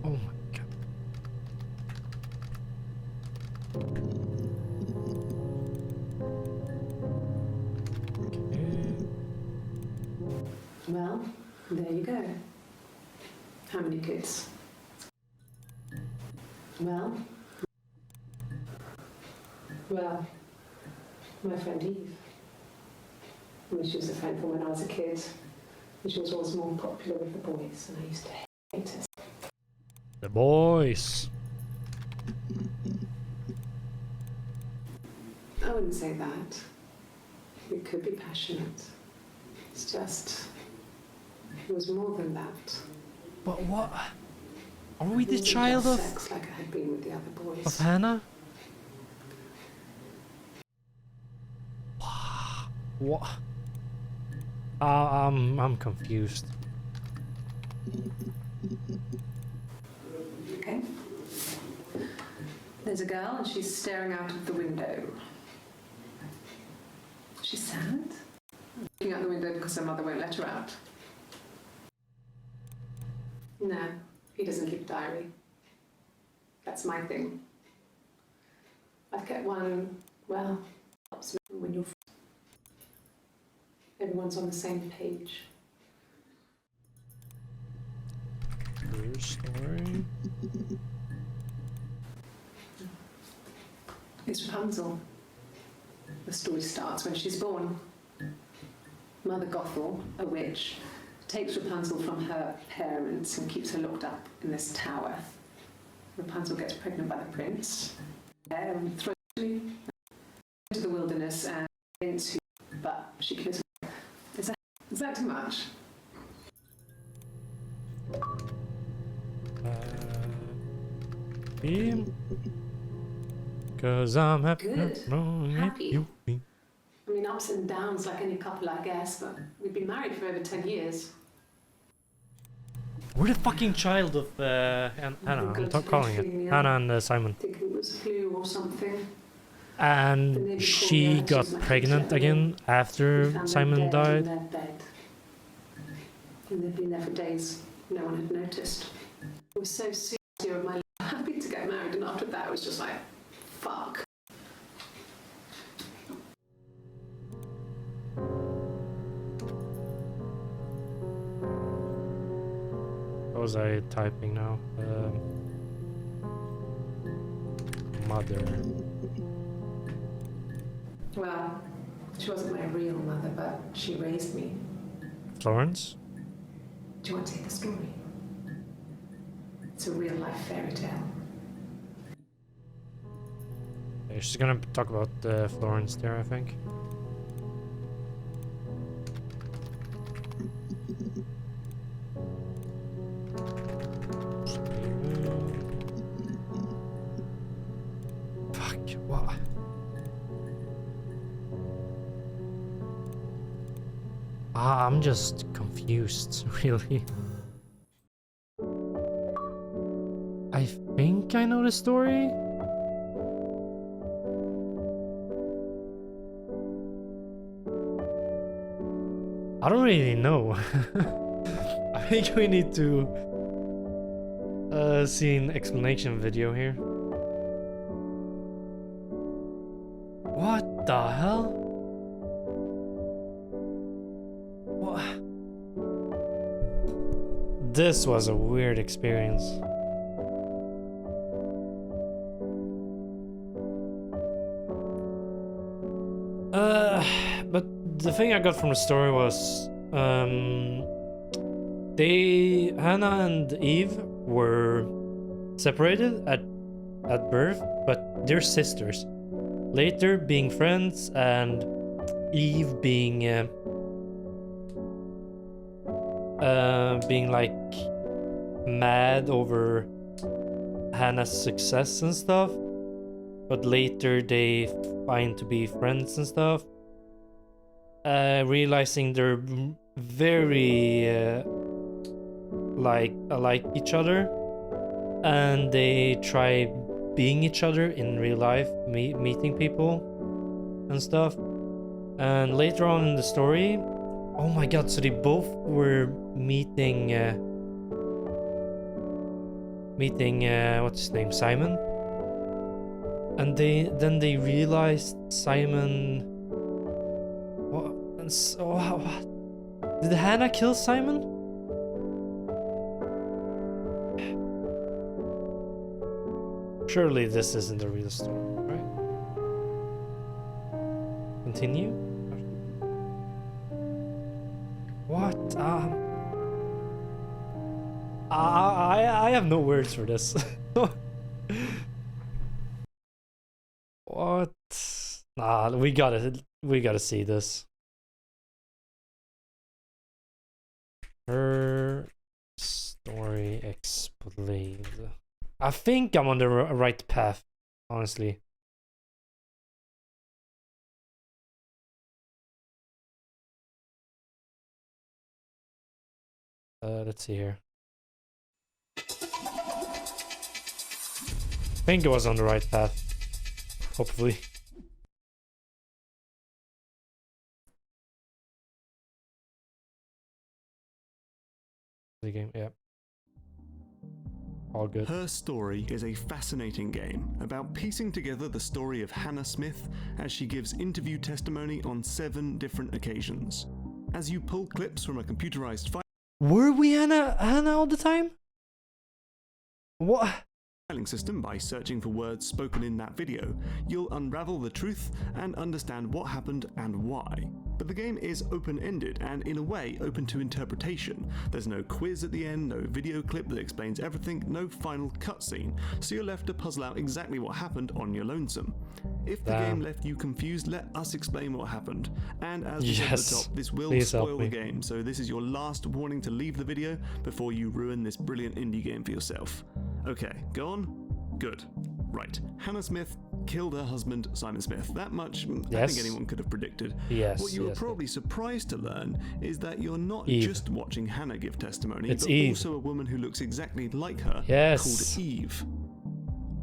Oh my god. Okay. Well, there you go. How many kids? Well, my friend Eve. I mean, she was a friend from when I was a kid. And she was always more popular with the boys, and I used to hate her. The boys. I wouldn't say that. We could be passionate. It's just, it was more than that. But what? Are we the It wasn't child just of sex like I had been with the other boys. Hannah? What? I'm confused. Okay. There's a girl and she's staring out of the window. She's sad. Looking out the window because her mother won't let her out. No, he doesn't keep a diary. That's my thing. I've kept one, well, helps me when you're... Everyone's on the same page. Your story. It's Rapunzel. The story starts when she's born. Mother Gothel, a witch, takes Rapunzel from her parents and keeps her locked up in this tower. Rapunzel gets pregnant by the prince and throws her into the wilderness and into, but she kills her. Is that too much? Cause I'm happy. Good. Happy. You. I mean, ups and downs like any couple, I guess, but we've been married for over 10 years. We're the fucking child of Hannah. I'm not calling it Hannah and Simon. I think it was flu or something. And she got pregnant again after Simon died. In their bed. And they'd been there for days. No one had noticed. It was so serious of my life. Happy to get married, and after that, it was just like, fuck. What was I typing now? Mother. Well, she wasn't my real mother, but she raised me. Florence? Do you want to hear the story? It's a real life fairy tale. Yeah, she's gonna talk about Florence there, I think. What? I'm just confused, really. I think I know the story. I don't really know. I think we need to see an explanation video here. What the hell? What? This was a weird experience. But the thing I got from the story was, Hannah and Eve were separated at birth, but they're sisters. Later, being friends, and Eve being like mad over Hannah's success and stuff. But later they find to be friends and stuff. Realizing they're very like each other, and they try being each other in real life, meeting people and stuff. And later on in the story, oh my god, so they both were meeting what's his name, Simon, and then they realized Simon. What? And so what? Did Hannah kill Simon? Surely this isn't the real story, right? Continue? What? I have no words for this. What? Nah, we gotta see this. Her story explained. I think I'm on the right path, honestly. Let's see here. I think it was on the right path. Hopefully. The game, yeah. All good. Her Story is a fascinating game about piecing together the story of Hannah Smith as she gives interview testimony on 7 different occasions. As you pull clips from a computerized file. Were we Hannah all the time? What? System by searching for words spoken in that video, you'll unravel the truth and understand what happened and why. But the game is open-ended and in a way open to interpretation. There's no quiz at the end, no video clip that explains everything, no final cutscene, so you're left to puzzle out exactly what happened on your lonesome. If the game left you confused, let us explain what happened. And as we said at the top, this will spoil the game, so this is your last warning to leave the video before you ruin this brilliant indie game for yourself. Okay, go on? Good. Right. Hannah Smith killed her husband, Simon Smith. That much I think anyone could have predicted. Yes. What you were probably surprised to learn is that you're not just watching Hannah give testimony, it's but Eve. Also a woman who looks exactly like her, called Eve.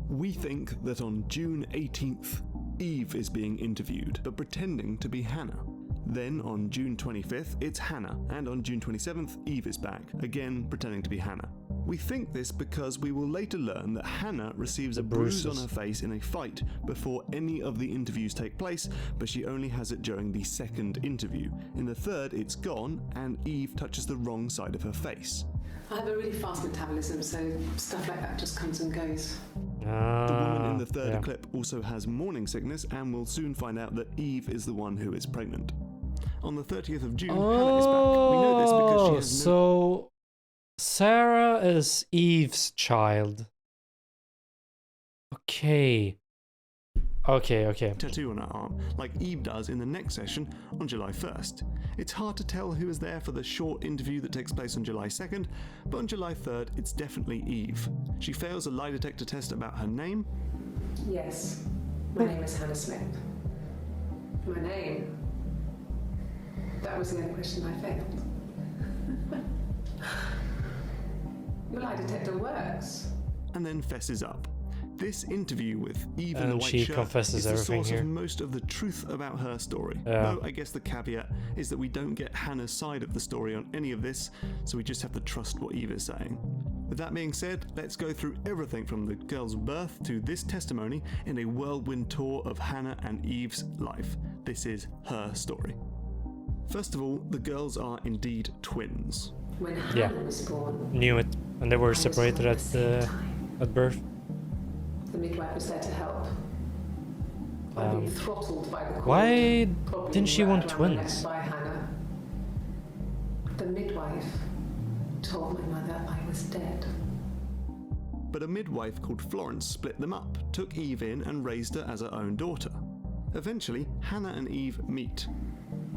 We think that on June 18th, Eve is being interviewed, but pretending to be Hannah. Then on June 25th, it's Hannah, and on June 27th, Eve is back, again pretending to be Hannah. We think this because we will later learn that Hannah receives a bruise on her face in a fight before any of the interviews take place, but she only has it during the second interview. In the third, it's gone, and Eve touches the wrong side of her face. I have a really fast metabolism, so stuff like that just comes and goes. The woman in the third clip also has morning sickness, and we'll soon find out that Eve is the one who is pregnant. On the 30th of June, Hannah is back. We know this because she has So Sarah is Eve's child. Okay. Tattoo on her arm, like Eve does in the next session on July 1st. It's hard to tell who is there for the short interview that takes place on July 2nd, but on July 3rd, it's definitely Eve. She fails a lie detector test about her name. Yes. My name is Hannah Smith. My name? That was the only question I failed. Your lie detector works. And then fesses up. This interview with Eve in And the white she shirt confesses is the everything source here. of most of the truth about her story. Yeah. Though I guess the caveat is that we don't get Hannah's side of the story on any of this, so we just have to trust what Eve is saying. With that being said, let's go through everything from the girl's birth to this testimony in a whirlwind tour of Hannah and Eve's life. This is her story. First of all, the girls are indeed twins. When Yeah. Hannah was born, Knew it. And they were I was separated born at the same time. at birth. The midwife was there to help. I'd Um, been throttled by the cord. Why Probably didn't she want wrapped around the neck twins? by Hannah. The midwife told my mother I was dead. But a midwife called Florence split them up, took Eve in and raised her as her own daughter. Eventually, Hannah and Eve meet.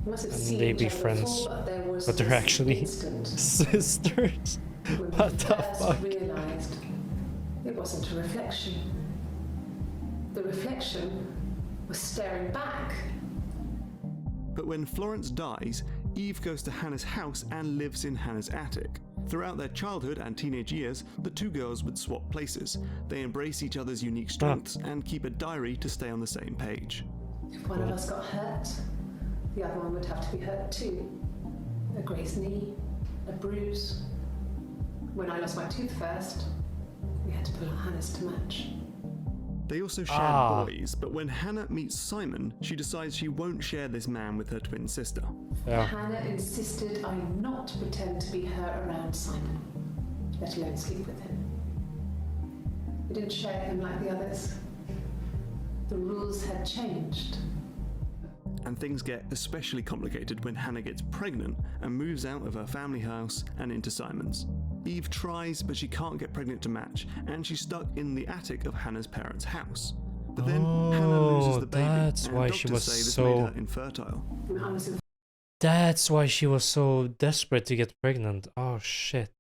We must have And seen they each be other friends, before, but there was but they're this actually instant sisters. when we What the first fuck? realised it wasn't a reflection. The reflection was staring back. But when Florence dies, Eve goes to Hannah's house and lives in Hannah's attic. Throughout their childhood and teenage years, the two girls would swap places. They embrace each other's unique strengths and keep a diary to stay on the same page. If one of us got hurt, the other one would have to be hurt too. A grazed knee, a bruise. When I lost my tooth first, we had to pull our Hannah's to match. They also share boys, but when Hannah meets Simon, she decides she won't share this man with her twin sister. Yeah. Hannah insisted I not pretend to be her around Simon, let alone sleep with him. We didn't share him like the others. The rules had changed. And things get especially complicated when Hannah gets pregnant and moves out of her family house and into Simon's. Eve tries, but she can't get pregnant to match, and she's stuck in the attic of Hannah's parents' house. But then Hannah loses the baby, that's and why doctors she was say this so- made her infertile. I was in That's why she was so desperate to get pregnant. Oh shit.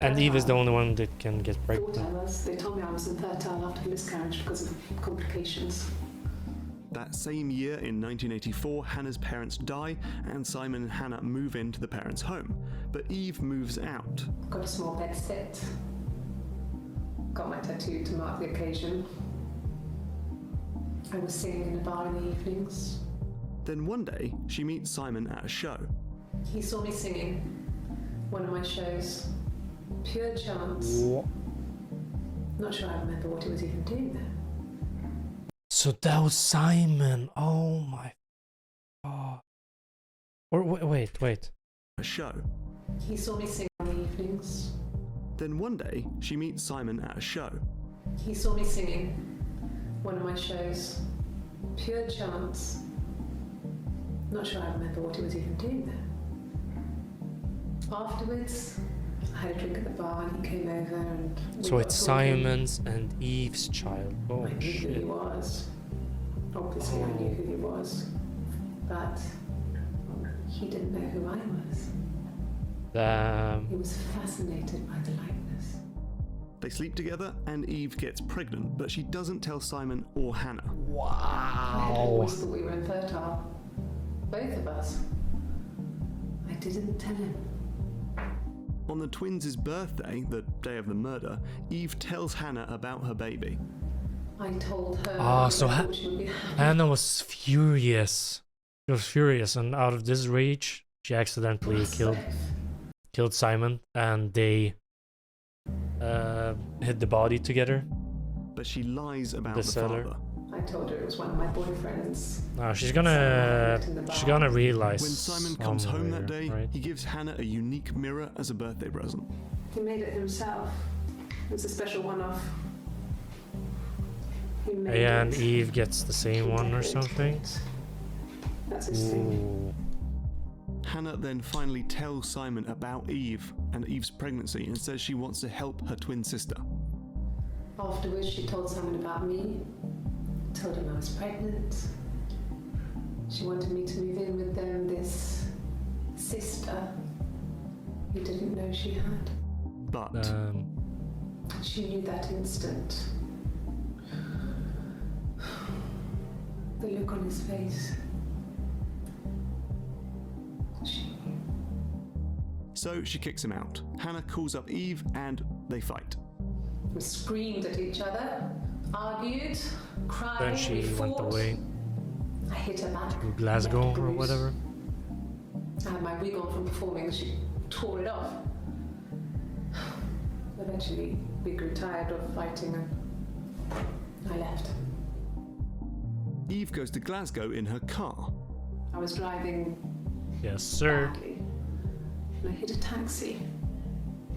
And Eve is the only one that can get thought I pregnant. was. They told me I was infertile after the miscarriage because of complications. That same year in 1984, Hannah's parents die, and Simon and Hannah move into the parents' home. But Eve moves out. Got a small bed set. Got my tattoo to mark the occasion. I was singing in a bar in the evenings. Then one day, she meets Simon at a show. He saw me singing one of my shows. Pure chance. Not sure I remember what he was even doing there. So that was Simon. Oh my god. Or wait. A show. He saw me sing in the evenings. Then one day, she meets Simon at a show. He saw me singing one of my shows. Pure chance. Not sure I remember what he was even doing there. Afterwards, I had a drink at the bar and he came over and we So got it's talking. Simon's and Eve's child. Oh I knew who he shit. was. Obviously, I knew who he was. But he didn't know who I was. Damn. He was fascinated by the likeness. They sleep together, and Eve gets pregnant, but she doesn't tell Simon or Hannah. I had always Wow. thought we were infertile. Both of us. I didn't tell him. On the twins' birthday, the day of the murder, Eve tells Hannah about her baby. I told her. Ah, I so thought she would be happy. Hannah was furious. She was furious, and out of this rage, she accidentally killed Simon, and they hid the body together. But she lies about The the seller. father. I told her it was one of my boyfriends. Now she's gonna realize. When Simon comes home that somewhere, day, right? he gives Hannah a unique mirror as a birthday present. He made it himself. It was a special one-off. He made And it. Eve gets the same He one or decorated something. it. That's his thing. Ooh. Hannah then finally tells Simon about Eve and Eve's pregnancy and says she wants to help her twin sister. Afterwards, she told Simon about me. Told him I was pregnant. She wanted me to move in with them. This sister he didn't know she had. But She knew that instant. The look on his face. She So she kicks him out. Hannah calls up Eve and they fight. We screamed at each other, argued, cried. Then she we went fought. away I hit her back. to Glasgow left a or bruise. whatever. I had my wig on from performing and she tore it off. Eventually, we grew tired of fighting and I left. Eve goes to Glasgow in her car. I was driving Yes, sir. badly and I hit a taxi.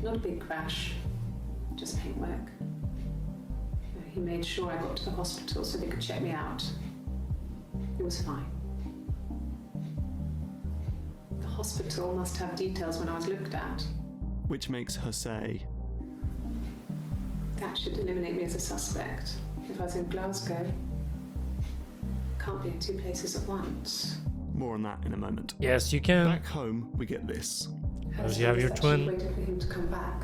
Not a big crash, just paintwork. He made sure I got to the hospital so they could check me out. It was fine. The hospital must have details when I was looked at. Which makes her say, That should eliminate me as a suspect. If I was in Glasgow, can't be in two places at once. more on that in a moment. Yes, you can. Back home, we get this. Does you have your twin? She waited for him to come back.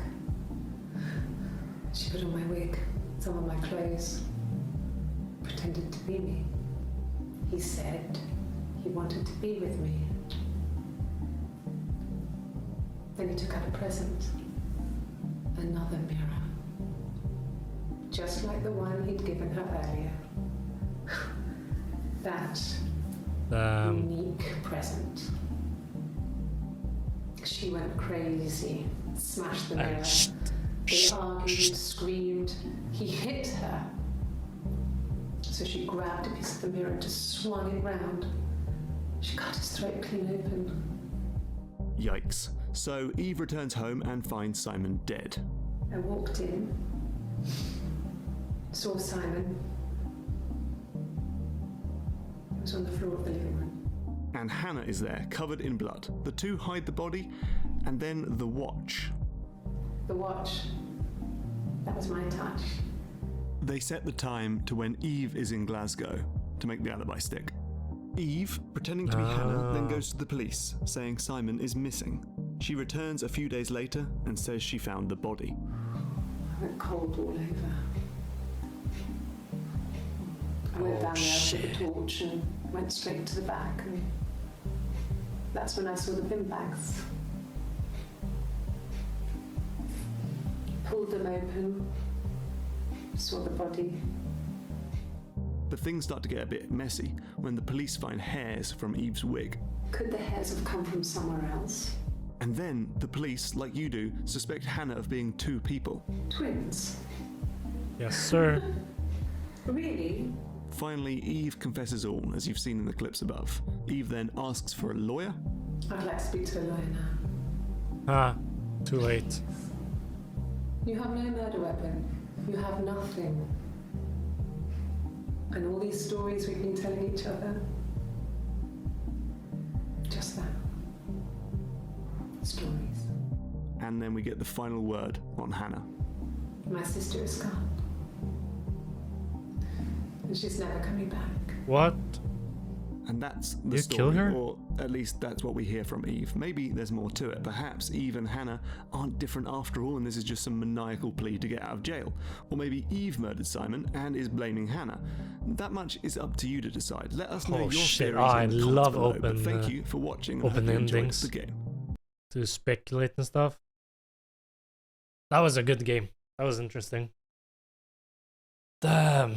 She put on my wig, some of my clothes, pretended to be me. He said he wanted to be with me. Then he took out a present. Another mirror. Just like the one he'd given her earlier. That unique present. She went crazy, smashed the mirror. They argued, screamed. He hit her. So she grabbed a piece of the mirror and just swung it round. She cut his throat clean open. Yikes. So Eve returns home and finds Simon dead. I walked in, saw Simon. He was on the floor of the living room. And Hannah is there, covered in blood. The two hide the body, and then the watch. The watch. That was my touch. They set the time to when Eve is in Glasgow to make the alibi stick. Eve, pretending to be Hannah, then goes to the police, saying Simon is missing. She returns a few days later and says she found the body. I went cold all over. I went down there with a torch and went straight to the back, and that's when I saw the bin bags. Pulled them open, saw the body. But things start to get a bit messy when the police find hairs from Eve's wig. Could the hairs have come from somewhere else? And then the police, like you do, suspect Hannah of being two people. Twins? Yes, sir. Really? Finally, Eve confesses all, as you've seen in the clips above. Eve then asks for a lawyer. I'd like to speak to a lawyer now. Ah, too late. You have no murder weapon. You have nothing. And all these stories we've been telling each other. Just that. Stories. And then we get the final word on Hannah. My sister is gone. And she's never coming back. What? And that's the You story, kill her? or at least that's what we hear from Eve. Maybe there's more to it. Perhaps Eve and Hannah aren't different after all, and this is just some maniacal plea to get out of jail. Or maybe Eve murdered Simon and is blaming Hannah. That much is up to you to decide. Let us know Oh, your shit. theories I in the comments love below. But open, thank you for watching. and I open hope you enjoyed endings. the game. To speculate and stuff. That was a good game. That was interesting. Damn.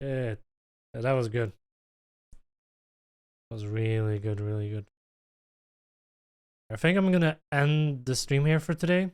Yeah, that was good. That was really good, really good. I think I'm gonna end the stream here for today.